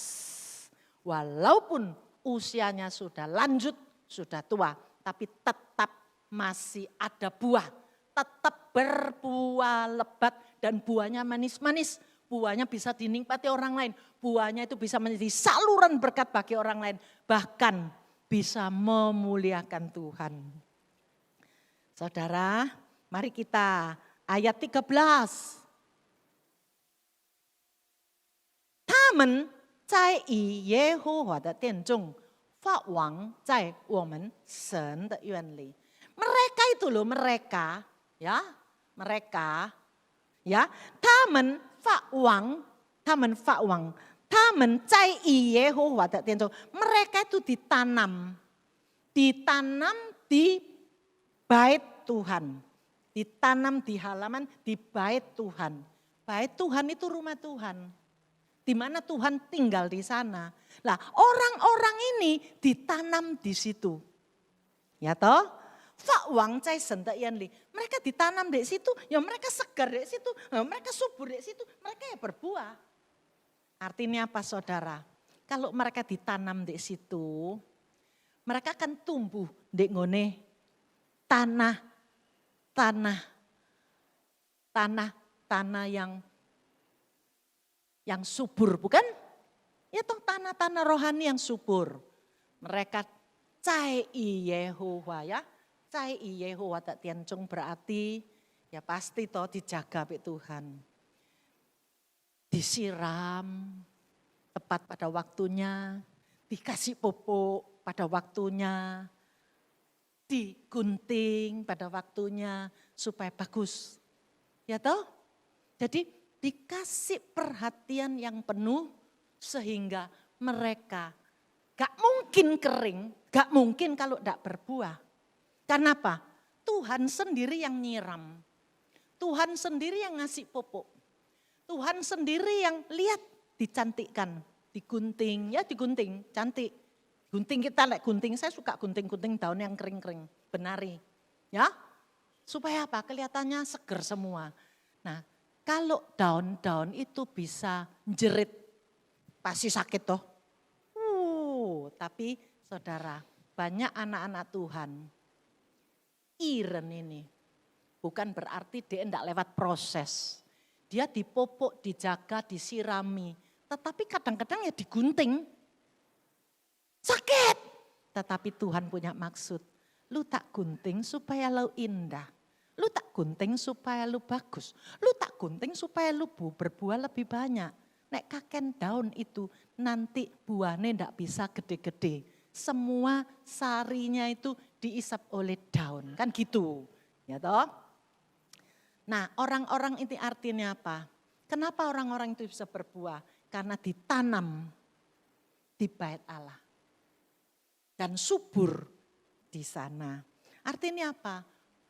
Walaupun usianya sudah lanjut, sudah tua, tapi tetap masih ada buah. Tetap berbuah lebat dan buahnya manis-manis. Buahnya bisa dinikmati orang lain. Buahnya itu bisa menjadi saluran berkat bagi orang lain. Bahkan bisa memuliakan Tuhan. Saudara, mari kita ayat 13. Tamen 在以耶和华的殿中发王在我们神的院里. Mereka itu loh, mereka ya, mereka ya, tamen fa wang, tamen 在以耶和华的殿中. Mereka itu ditanam di bait Tuhan, ditanam di halaman di bait Tuhan. Bait Tuhan itu rumah Tuhan. Di mana Tuhan tinggal di sana. Lah orang-orang ini ditanam di situ. Ya toh? Fa wang cai sentak yanli. Mereka ditanam di situ, ya mereka segar di situ, ya mereka subur di situ, mereka ya berbuah. Artinya apa saudara? Kalau mereka ditanam di situ, mereka akan tumbuh di ngone tanah yang subur, bukan? Ya toh tanah-tanah rohani yang subur. Mereka cai Yehowa ya. Cai Yehowa tak tiancung berarti ya pasti toh dijaga oleh Tuhan. Disiram tepat pada waktunya, dikasih pupuk pada waktunya, digunting pada waktunya supaya bagus. Ya toh? Jadi dikasih perhatian yang penuh sehingga mereka gak mungkin kering, gak mungkin kalau gak berbuah. Karena apa? Tuhan sendiri yang nyiram. Tuhan sendiri yang ngasih pupuk. Tuhan sendiri yang lihat dicantikkan, digunting, ya digunting, cantik. Gunting kita gunting, saya suka gunting-gunting daun yang kering-kering, benari. Ya, supaya apa? Kelihatannya seger semua. Nah, kalau daun-daun itu bisa jerit, pasti sakit toh. Tapi saudara, banyak anak-anak Tuhan, iren ini. Bukan berarti dia tidak lewat proses. Dia dipupuk, dijaga, disirami. Tetapi kadang-kadang ya digunting. Sakit. Tetapi Tuhan punya maksud. Lu tak gunting supaya lu indah. Lu tak gunting supaya lu bagus. Lu tak gunting supaya lu berbuah lebih banyak. Nek kaken daun itu nanti buahnya ndak bisa gede-gede. Semua sarinya itu diisap oleh daun. Kan gitu. Ya toh? Nah orang-orang itu artinya apa? Kenapa orang-orang itu bisa berbuah? Karena ditanam di bait Allah. Dan subur di sana. Artinya apa?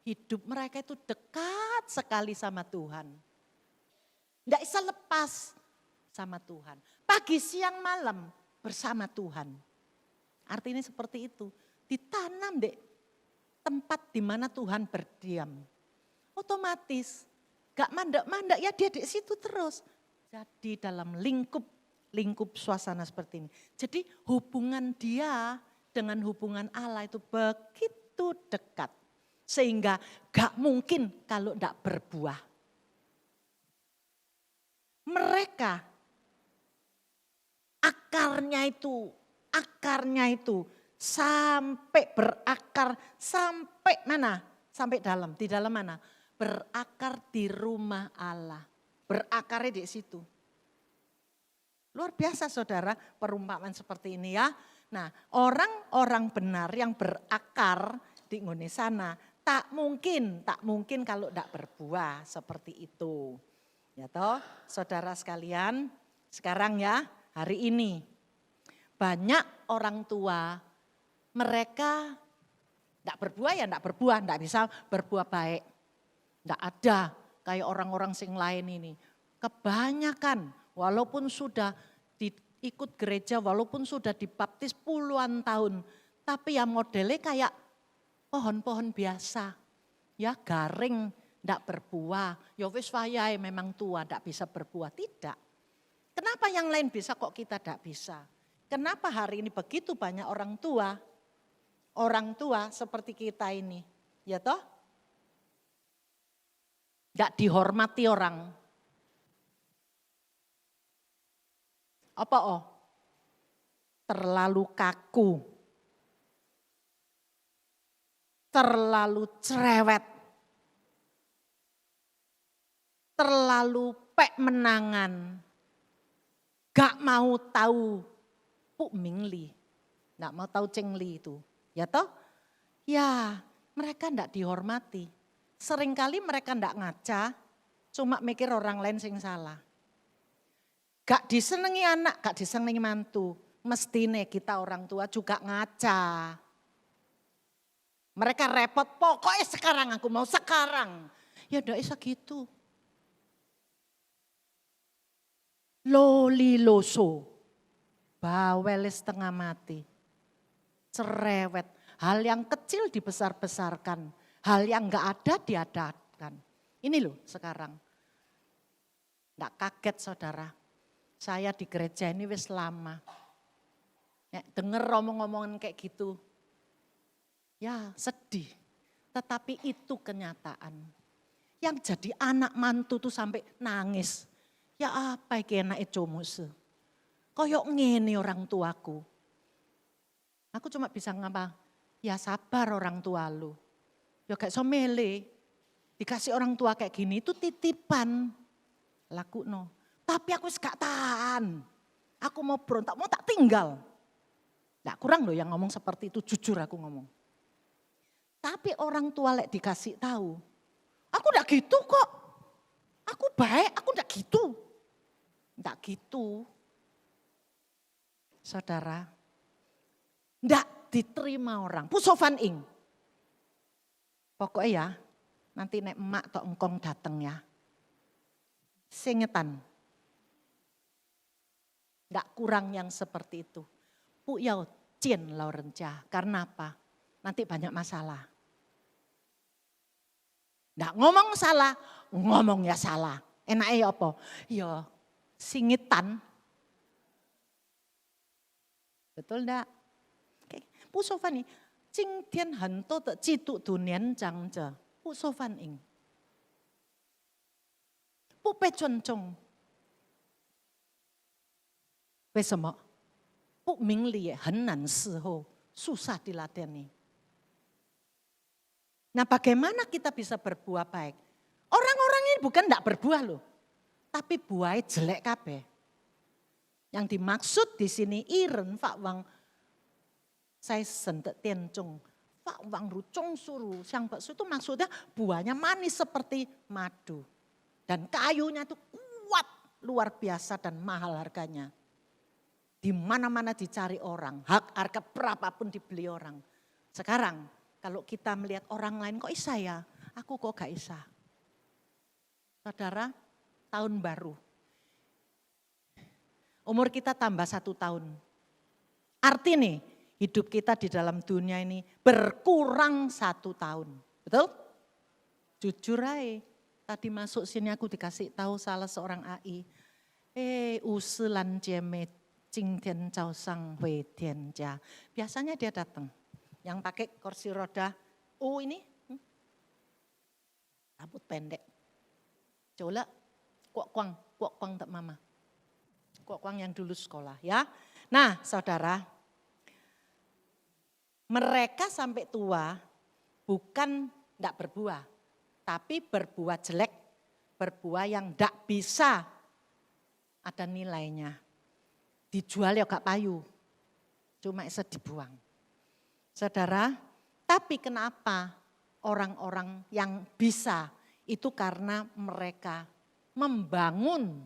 Hidup mereka itu dekat sekali sama Tuhan. Tidak bisa lepas sama Tuhan. Pagi, siang, malam bersama Tuhan. Artinya seperti itu. Ditanam di tempat di mana Tuhan berdiam. Otomatis gak mandak-mandak ya dia di situ terus. Jadi dalam lingkup suasana seperti ini. Jadi hubungan dia dengan hubungan Allah itu begitu dekat. Sehingga gak mungkin kalau gak berbuah. Mereka akarnya itu sampai berakar sampai mana? Sampai dalam, di dalam mana? Berakar di rumah Allah. berakarnya di situ. Luar biasa saudara perumpamaan seperti ini ya. Nah orang-orang benar yang berakar di ngone sana tak mungkin kalau tidak berbuah seperti itu. Ya toh saudara sekalian, sekarang ya hari ini banyak orang tua mereka tidak berbuah ya tidak berbuah, tidak bisa berbuah baik. Tidak ada kayak orang-orang sing lain ini. Kebanyakan walaupun sudah ikut gereja, walaupun sudah dibaptis puluhan tahun, tapi ya modelnya kayak pohon-pohon biasa, ya garing, tidak berbuah. Ya wis wayahe memang tua, tidak bisa berbuah, tidak. Kenapa yang lain bisa kok kita tidak bisa? Kenapa hari ini begitu banyak orang tua seperti kita ini, ya toh? Tidak dihormati orang. Apa terlalu kaku, terlalu cerewet, terlalu pek menangan, gak mau tahu Puk Mingli, gak mau tahu Cengli itu, ya toh? Ya mereka gak dihormati, seringkali mereka gak ngaca, cuma mikir orang lain sing salah. Gak disenengi anak, gak disenengi mantu. Mestine kita orang tua juga ngaca. Mereka repot, pokoknya sekarang aku mau sekarang. Ya udah bisa gitu. Loli loso, bawel setengah mati. Cerewet, hal yang kecil dibesar-besarkan. Hal yang gak ada diadakan. Ini loh sekarang. Gak kaget saudara. Saya di gereja ini wis lama. Ya, denger omong-omongan kayak gitu. Ya sedih. Tetapi itu kenyataan. Yang jadi anak mantu tuh sampai nangis. Ya apa iki enake comose. Koyok ngene orang tuaku. Aku cuma bisa ngapa? Ya sabar orang tua lu. Ya gak iso mele. Dikasih orang tua kayak gini itu titipan. Lakuno. Tapi aku gak tahan. Aku mau berontak, mau tak tinggal. Gak kurang loh yang ngomong seperti itu, jujur aku ngomong. Tapi orang tua lek dikasih tahu, aku gak gitu kok. Aku baik, aku gak gitu. Gak gitu. Saudara, gak diterima orang. Pusofan ing. Pokoknya ya, nanti nek emak atau engkong dateng ya. Singetan. Gak kurang yang seperti itu. Pu yau cien lau renca. Karena apa? Nanti banyak masalah. Gak ngomong salah, ngomong ya salah. Enaknya apa? Ya singitan. Betul enggak? Oke. Pu sofan ing. Jing tian hanto te jitu dunian jang je. Pu sofan ing. Pu pe chun chong. 为什么？不明理很难伺候，susah diladeni. Nah bagaimana kita bisa berbuah baik? Orang-orang ini bukan tidak berbuah loh. Tapi buahnya jelek kabeh. Yang dimaksud di sini iren Pak Wang. Saya sentek tiancung. Pak Wang rucung suruh. Siang bakso itu maksudnya buahnya manis seperti madu. Dan kayunya itu kuat luar biasa dan mahal harganya. Di mana-mana dicari orang, hak harga berapapun dibeli orang. Sekarang kalau kita melihat orang lain kok isa ya, aku kok gak isa. Saudara, tahun baru. Umur kita tambah 1 tahun. Arti nih, hidup kita di dalam dunia ini berkurang 1 tahun. Betul? Jujur aja, tadi masuk sini aku dikasih tahu salah seorang AI. Usulan jemet. Jingtian Cao Sang Wei Tian Jia. Biasanya dia datang. Yang pakai kursi roda. Ini. Rambut pendek. Coba kuak kuang tak mama. Kuak kuang yang dulu sekolah ya. Nah saudara. Mereka sampai tua bukan tidak berbuah. Tapi berbuah jelek. berbuah yang tidak bisa ada nilainya. Dijual ya gak payu, cuma bisa dibuang. Saudara, tapi kenapa orang-orang yang bisa itu karena mereka membangun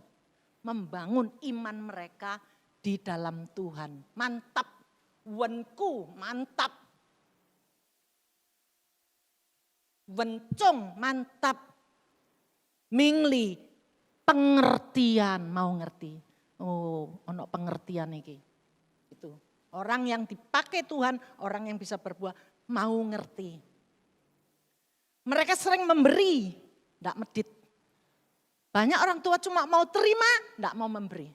iman mereka di dalam Tuhan. Mantap, wenku mantap, wencong mantap, mingli pengertian, mau ngerti. Oh, ono pengertian iki. Itu. Orang yang dipakai Tuhan, orang yang bisa berbuah mau ngerti. Mereka sering memberi, enggak medit. Banyak orang tua cuma mau terima, enggak mau memberi.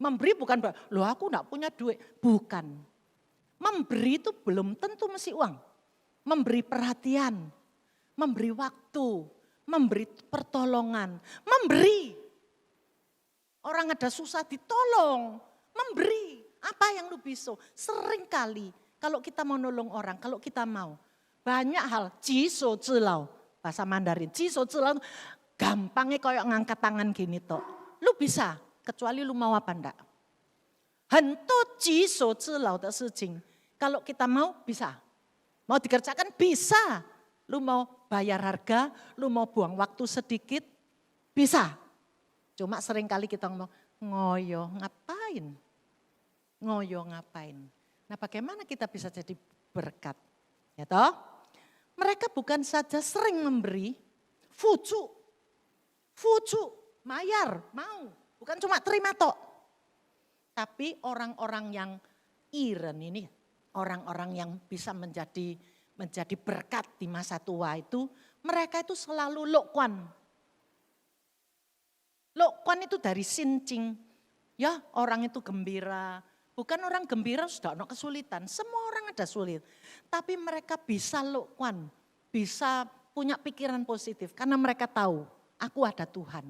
Memberi bukan, loh aku enggak punya duit. Bukan. Memberi itu belum tentu mesti uang. Memberi perhatian, memberi waktu, memberi pertolongan, memberi. Orang ada susah ditolong, memberi. Apa yang lu bisa? Sering kali kalau kita mau nolong orang, kalau kita mau. Banyak hal, jiso cilau, bahasa Mandarin. Jiso cilau gampangnya kayak ngangkat tangan gini toh. Lu bisa, kecuali lu mau apa enggak. Hento jiso cilau de sijing. Kalau kita mau, bisa. Mau dikerjakan, bisa. Lu mau bayar harga, lu mau buang waktu sedikit, bisa. Cuma sering kali kita ngomong, ngoyo ngapain? Ngoyo ngapain? Nah bagaimana kita bisa jadi berkat? Ya toh? Mereka bukan saja sering memberi, fucu, mayar, mau. Bukan cuma terima toh. Tapi orang-orang yang iren ini, orang-orang yang bisa menjadi berkat di masa tua itu, mereka itu selalu lokwan. Lokwan itu dari sincing, ya orang itu gembira. Bukan orang gembira sudah ada kesulitan, semua orang ada sulit. Tapi mereka bisa lokwan, bisa punya pikiran positif karena mereka tahu aku ada Tuhan.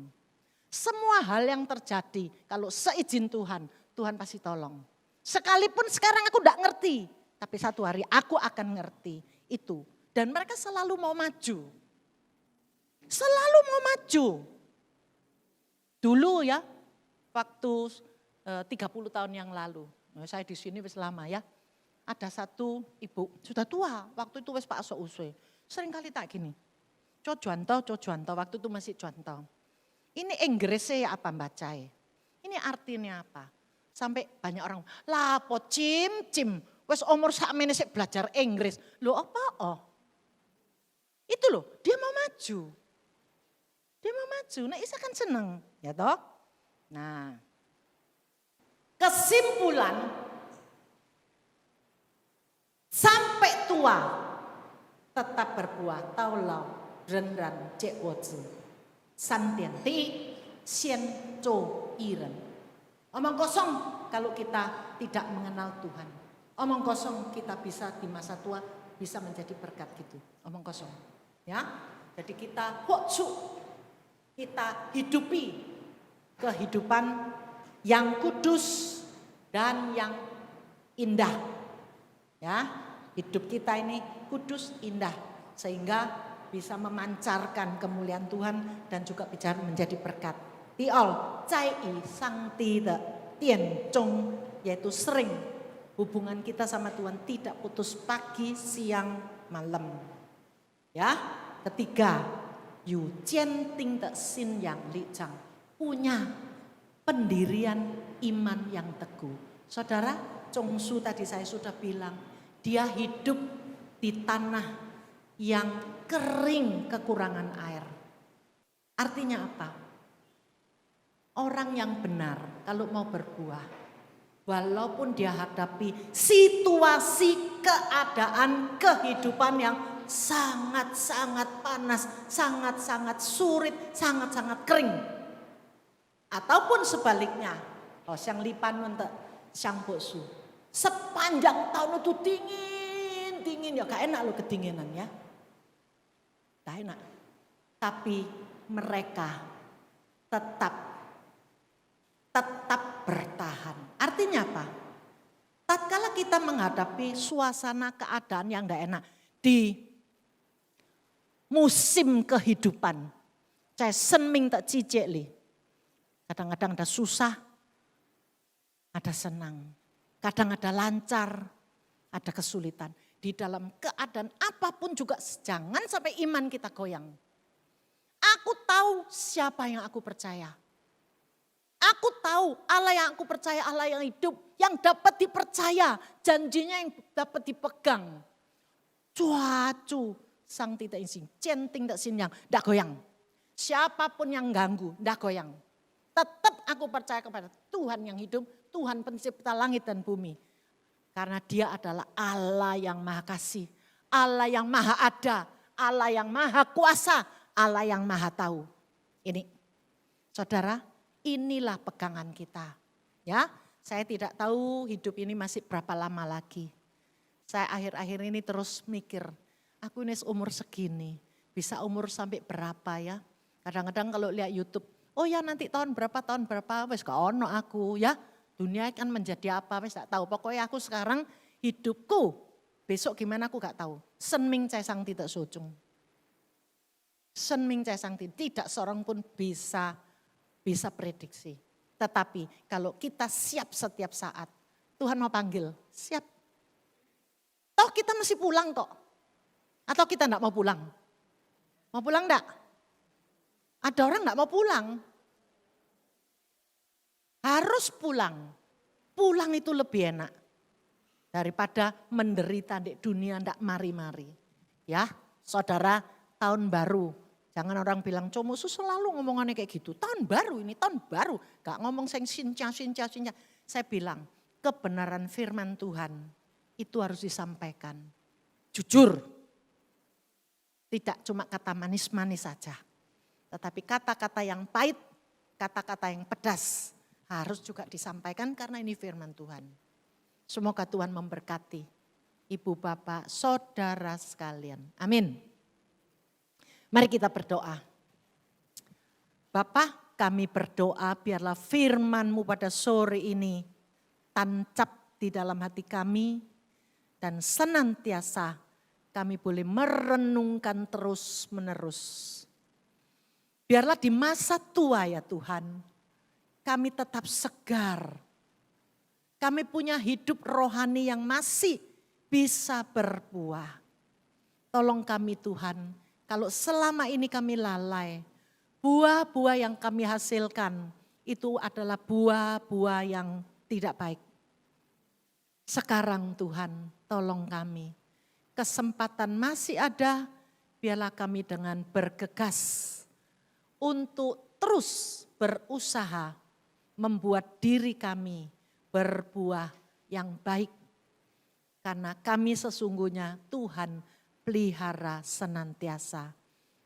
Semua hal yang terjadi kalau seizin Tuhan, Tuhan pasti tolong. Sekalipun sekarang aku tidak ngerti, tapi satu hari aku akan ngerti itu. Dan mereka selalu mau maju. Selalu mau maju. Dulu ya, waktu 30 tahun yang lalu, saya di sini wis lama ya, ada satu ibu, sudah tua, waktu itu wis Pak Sok Uswe, sering kali tak gini, Cojuanto, waktu itu masih Cuanto. Ini Inggrisnya apa bacanya? Ini artinya apa? Sampai banyak orang, lapo cim, wis umur sakmene sik belajar Inggris, lo apa oh? Itu loh, dia mau maju. Dia mau maju, nah Isa kan seneng, ya toh. Nah, kesimpulan sampai tua tetap berbuah taulau renran cek wozu santian ti sien co iren. Omong kosong kalau kita tidak mengenal Tuhan. Omong kosong kita bisa di masa tua bisa menjadi berkat gitu. Omong kosong, ya. Jadi kita hoksu. Kita hidupi kehidupan yang kudus dan yang indah. Ya, hidup kita ini kudus, indah sehingga bisa memancarkan kemuliaan Tuhan dan juga bicara menjadi berkat. Tiol cai sang tidak tien cong, yaitu sering hubungan kita sama Tuhan tidak putus pagi, siang, malam. Ya, ketiga. Yu jian ting de sin yang li chang, punya pendirian iman yang teguh. Saudara, Chong Su tadi saya sudah bilang, dia hidup di tanah yang kering kekurangan air. Artinya apa? Orang yang benar kalau mau berbuah, walaupun dia hadapi situasi, keadaan, kehidupan yang sangat-sangat panas, sangat-sangat surit, sangat-sangat kering. Ataupun sebaliknya, yang lipan untuk sang boksu. Sepanjang tahun itu dingin ya gak enak loh kedinginan ya. Gak enak. Tapi mereka tetap bertahan. Artinya apa? Tatkala kita menghadapi suasana keadaan yang gak enak di musim kehidupan, Cai senming tak cicek li. Kadang-kadang ada susah, ada senang. Kadang ada lancar, ada kesulitan. Di dalam keadaan apapun juga jangan sampai iman kita goyang. Aku tahu siapa yang aku percaya. Aku tahu Allah yang aku percaya, Allah yang hidup, yang dapat dipercaya, janjinya yang dapat dipegang. Cuacu sang tidak insing, centing tak sinyang, tidak goyang. Siapapun yang ganggu, tidak goyang. Tetap aku percaya kepada Tuhan yang hidup, Tuhan pencipta langit dan bumi. Karena dia adalah Allah yang maha kasih, Allah yang maha ada, Allah yang maha kuasa, Allah yang maha tahu. Ini, saudara, inilah pegangan kita. Ya, saya tidak tahu hidup ini masih berapa lama lagi. Saya akhir-akhir ini terus mikir, aku ini umur segini, bisa umur sampai berapa ya? Kadang-kadang kalau lihat YouTube, oh ya nanti tahun berapa, wes gak ono aku ya. Dunia kan menjadi apa, wes gak tahu. Pokoknya aku sekarang hidupku, besok gimana aku gak tahu. Senming cai sang tidak sojung. Senming cai sang tidak seorang pun bisa prediksi. Tetapi kalau kita siap setiap saat, Tuhan mau panggil, siap. Toh kita mesti pulang kok. Atau kita enggak mau pulang? Mau pulang enggak? Ada orang enggak mau pulang. Harus pulang. Pulang itu lebih enak. Daripada menderita di dunia enggak mari-mari. Ya, saudara, tahun baru. Jangan orang bilang, Comusu selalu ngomongannya kayak gitu. Tahun baru ini, tahun baru. Gak ngomong sing sinca. Saya bilang, kebenaran firman Tuhan itu harus disampaikan. Jujur. Tidak cuma kata manis-manis saja. Tetapi kata-kata yang pahit, kata-kata yang pedas harus juga disampaikan karena ini firman Tuhan. Semoga Tuhan memberkati ibu bapak, saudara sekalian. Amin. Mari kita berdoa. Bapa, kami berdoa biarlah firman-Mu pada sore ini tancap di dalam hati kami dan senantiasa kami boleh merenungkan terus menerus. Biarlah di masa tua ya Tuhan, kami tetap segar. Kami punya hidup rohani yang masih bisa berbuah. Tolong kami Tuhan, kalau selama ini kami lalai, buah-buah yang kami hasilkan itu adalah buah-buah yang tidak baik. Sekarang Tuhan, tolong kami. Kesempatan masih ada, biarlah kami dengan bergegas untuk terus berusaha membuat diri kami berbuah yang baik. Karena kami sesungguhnya Tuhan pelihara senantiasa.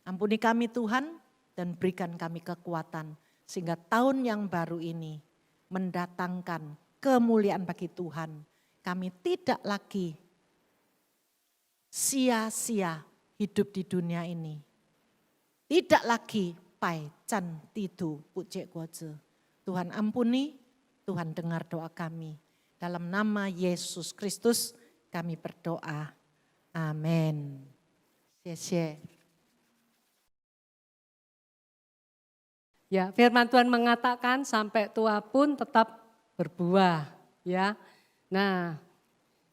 Ampuni kami Tuhan dan berikan kami kekuatan sehingga tahun yang baru ini mendatangkan kemuliaan bagi Tuhan. Kami tidak lagi sia-sia hidup di dunia ini. Tidak lagi pai can tidu pucek kuace. Tuhan ampuni, Tuhan dengar doa kami. Dalam nama Yesus Kristus kami berdoa. Amin. Ya, firman Tuhan mengatakan sampai tua pun tetap berbuah, ya. Nah,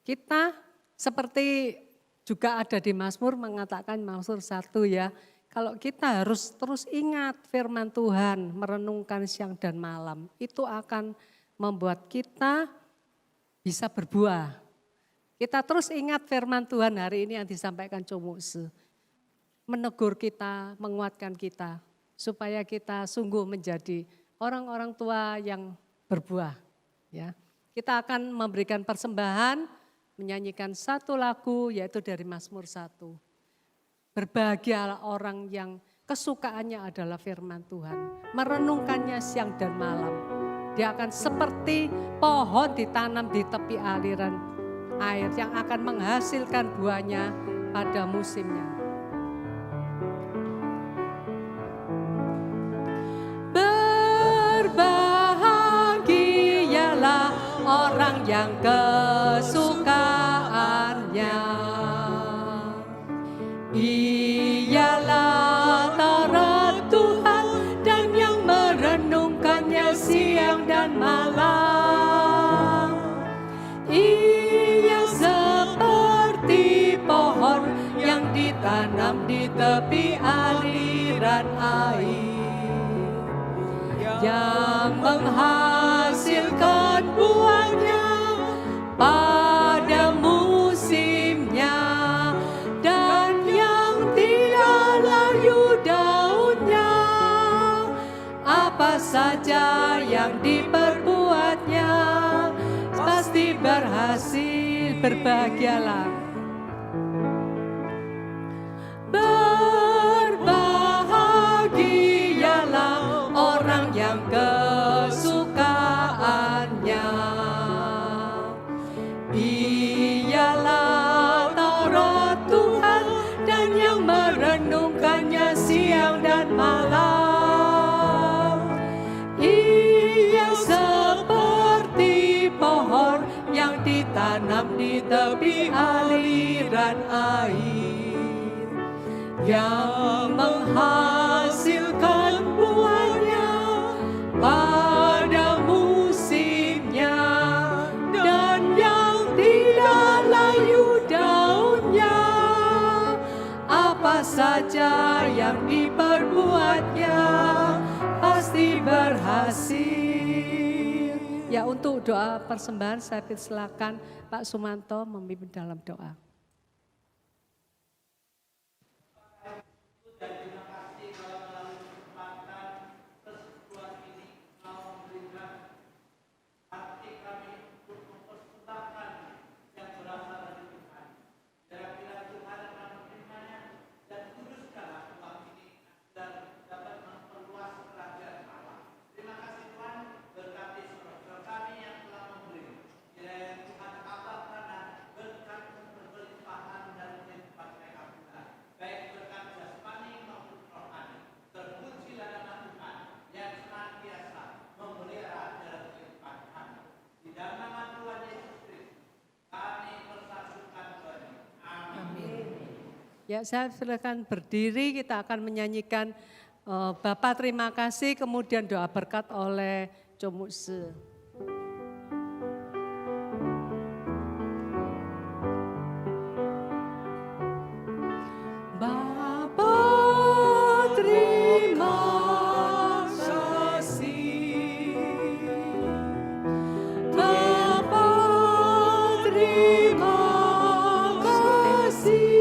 kita seperti juga ada di Mazmur mengatakan Mazmur 1 ya. Kalau kita harus terus ingat firman Tuhan, merenungkan siang dan malam, itu akan membuat kita bisa berbuah. Kita terus ingat firman Tuhan hari ini yang disampaikan Comusu. Menegur kita, menguatkan kita. Supaya kita sungguh menjadi orang-orang tua yang berbuah. Ya. Kita akan memberikan persembahan, menyanyikan satu lagu yaitu dari Mazmur 1. Berbahagialah orang yang kesukaannya adalah firman Tuhan. Merenungkannya siang dan malam. Dia akan seperti pohon ditanam di tepi aliran air yang akan menghasilkan buahnya pada musimnya. Berbahagialah orang yang kesukaannya ialah terang Tuhan. ditanam di tepi aliran air, yang menghasilkan buahnya pada musimnya, dan yang tidak layu daunnya. Apa saja yang diperbuatnya pasti berhasil. Berbahagialah, berbahagialah orang yang kesukaannya ialah Taurat Tuhan, dan yang merenungkannya siang dan malam. Ia seperti pohon yang ditanam di tepi aliran air, yang menghasilkan buahnya pada musimnya, dan yang tidak layu daunnya. Apa saja yang diperbuatnya pasti berhasil. Ya, untuk doa persembahan saya silakan Pak Sumanto memimpin dalam doa. Ya, saya silakan berdiri, kita akan menyanyikan Bapak terima kasih, kemudian doa berkat oleh Comuse. Bapak terima kasih, Bapak terima kasih.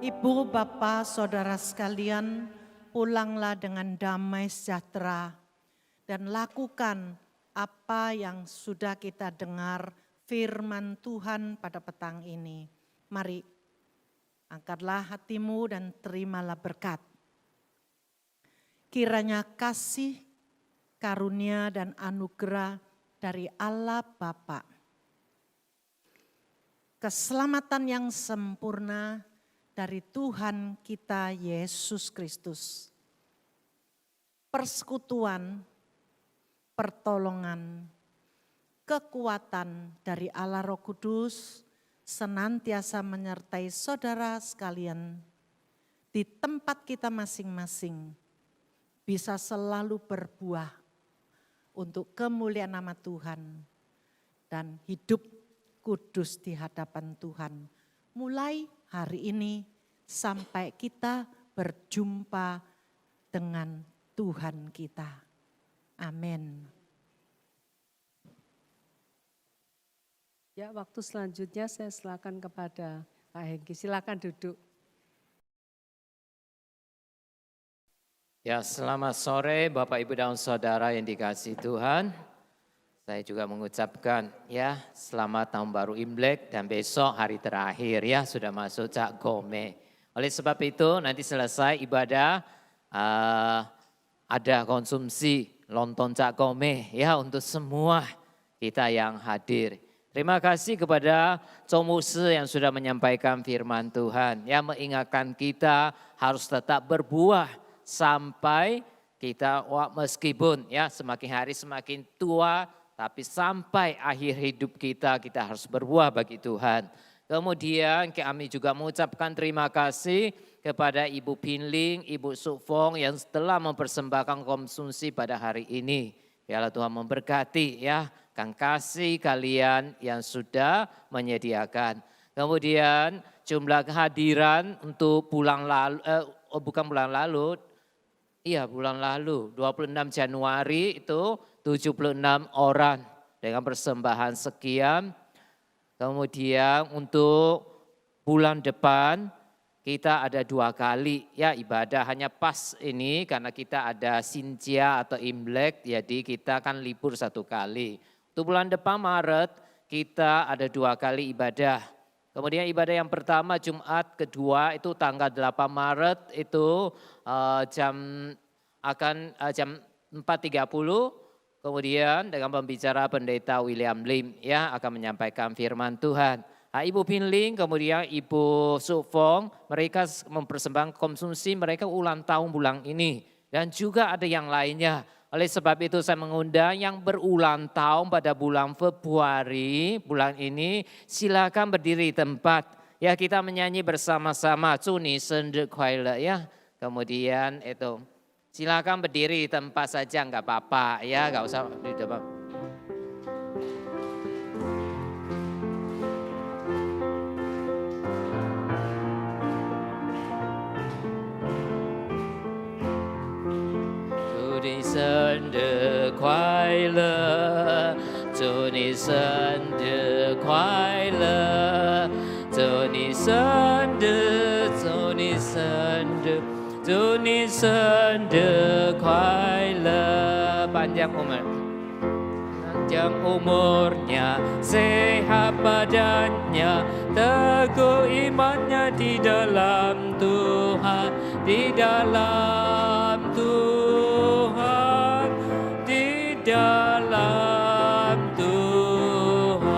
Ibu, Bapak, Saudara sekalian, pulanglah dengan damai sejahtera dan lakukan apa yang sudah kita dengar firman Tuhan pada petang ini. Mari, angkatlah hatimu dan terimalah berkat. Kiranya kasih, karunia dan anugerah dari Allah Bapa, keselamatan yang sempurna dari Tuhan kita Yesus Kristus, persekutuan, pertolongan, kekuatan dari Allah Roh Kudus senantiasa menyertai saudara sekalian di tempat kita masing-masing, bisa selalu berbuah untuk kemuliaan nama Tuhan dan hidup kudus di hadapan Tuhan. Mulai hari ini sampai kita berjumpa dengan Tuhan kita. Amin. Ya, waktu selanjutnya saya silakan kepada Pak Hengki. Silakan duduk. Ya, selamat sore Bapak Ibu dan Saudara yang dikasihi Tuhan. Saya juga mengucapkan ya selamat tahun baru Imlek dan besok hari terakhir ya sudah masuk Cak Gome. Oleh sebab itu nanti selesai ibadah ada konsumsi lontong Cak Gome ya untuk semua kita yang hadir. Terima kasih kepada Comuse yang sudah menyampaikan firman Tuhan yang mengingatkan kita harus tetap berbuah sampai kita meskipun ya semakin hari semakin tua, tapi sampai akhir hidup kita harus berbuah bagi Tuhan. Kemudian kami juga mengucapkan terima kasih kepada Ibu Pinling, Ibu Sufong yang telah mempersembahkan konsumsi pada hari ini. Biarlah Tuhan memberkati ya, akan kasih kalian yang sudah menyediakan. Kemudian jumlah kehadiran untuk bulan lalu, bukan bulan lalu, iya bulan lalu 26 Januari itu 76 orang dengan persembahan sekian. Kemudian untuk bulan depan kita ada 2 kali ya ibadah, hanya pas ini karena kita ada Sinja atau Imlek, jadi kita kan libur 1 kali. Untuk bulan depan Maret kita ada 2 kali ibadah. Kemudian ibadah yang pertama Jumat kedua itu tanggal 8 Maret itu jam 4.30. Kemudian dengan pembicara pendeta William Lim ya akan menyampaikan firman Tuhan. Ibu Pinling, kemudian Ibu Sufong, mereka mempersembahkan konsumsi mereka ulang tahun bulan ini. Dan juga ada yang lainnya. Oleh sebab itu saya mengundang yang berulang tahun pada bulan Februari, bulan ini silakan berdiri tempat. Ya kita menyanyi bersama-sama, 祝你生日快乐 ya. Kemudian itu. Silakan berdiri di tempat saja, enggak apa-apa ya, enggak usah di depan.祝你生日快乐，祝你生日快乐，祝你生日，祝你生日。祝你生日快乐, panjang umurnya, sehat badannya, teguh imannya di dalam Tuhan, di dalam Tuhan, di dalam Tuhan.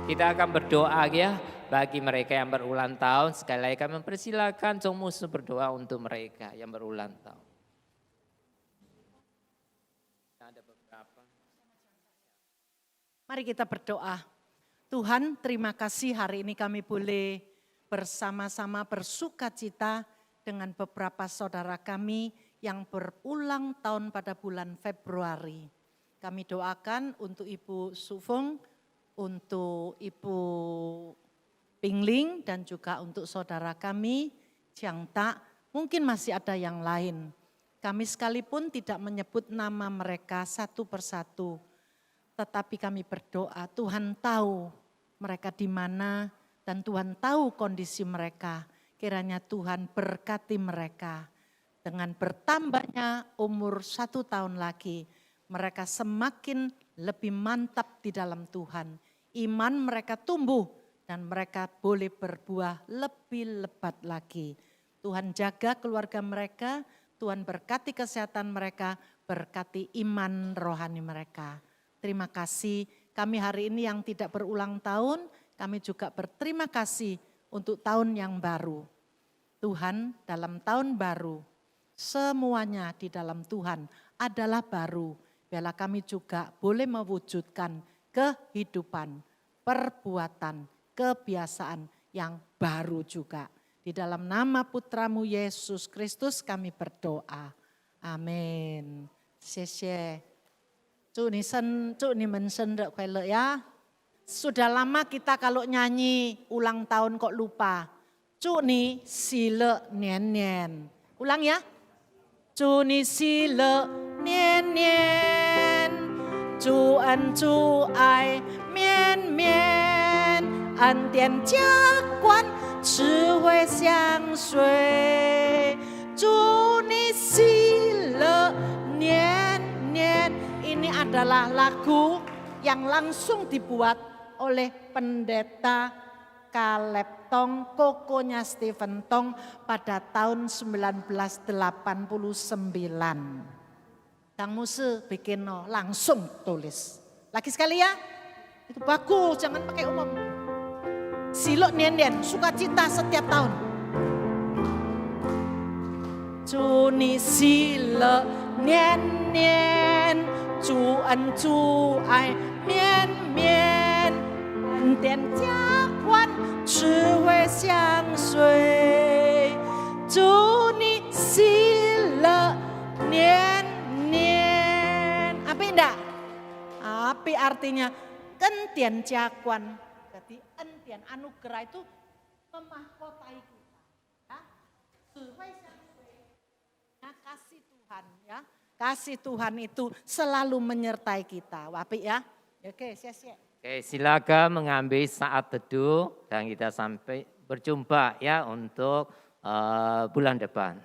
Kita akan berdoa ya. Bagi mereka yang berulang tahun, sekali lagi kami mempersilakan Chong Musu berdoa untuk mereka yang berulang tahun. Ada beberapa. Mari kita berdoa. Tuhan, terima kasih hari ini kami boleh bersama-sama bersukacita dengan beberapa saudara kami yang berulang tahun pada bulan Februari. Kami doakan untuk Ibu Sufong, untuk Ibu Pingling dan juga untuk saudara kami Jiang Tak, mungkin masih ada yang lain. Kami sekalipun tidak menyebut nama mereka satu persatu, tetapi kami berdoa Tuhan tahu mereka di mana dan Tuhan tahu kondisi mereka. Kiranya Tuhan berkati mereka dengan bertambahnya umur 1 tahun lagi, mereka semakin lebih mantap di dalam Tuhan. Iman mereka tumbuh dan mereka boleh berbuah lebih lebat lagi. Tuhan jaga keluarga mereka, Tuhan berkati kesehatan mereka, berkati iman rohani mereka. Terima kasih, kami hari ini yang tidak berulang tahun, kami juga berterima kasih untuk tahun yang baru. Tuhan, dalam tahun baru, semuanya di dalam Tuhan adalah baru. Biarlah kami juga boleh mewujudkan kehidupan, perbuatan, kebiasaan yang baru juga. Di dalam nama Putramu Yesus Kristus kami berdoa. Amin. Xie. 祝你们生日快乐 ya. Sudah lama kita kalau nyanyi ulang tahun kok lupa. 祝你喜乐年年. Ulang ya. 祝你喜乐年年，祝恩祝爱绵绵。恩典浇灌，智慧相随，祝你喜乐年年. Ini adalah lagu yang langsung dibuat oleh pendeta Caleb Tong, kokonya Stephen Tong pada tahun 1989. Kang Musu bikin langsung tulis. Lagi sekali ya, itu bagus, jangan pakai umum. Silok nian-nian, sukacita setiap tahun. 祝你喜乐年年，主恩主爱绵绵，恩典加宽，智慧相随。祝你喜乐年年. Api enggak? Api artinya entian jaguan. Jadi entian anugerah itu memahkotai kita. Ya. Ya, kasih Tuhan ya. Kasih Tuhan itu selalu menyertai kita. Wapi ya. Oke, siap-siap. Oke, silakan mengambil saat teduh dan kita sampai berjumpa ya untuk bulan depan.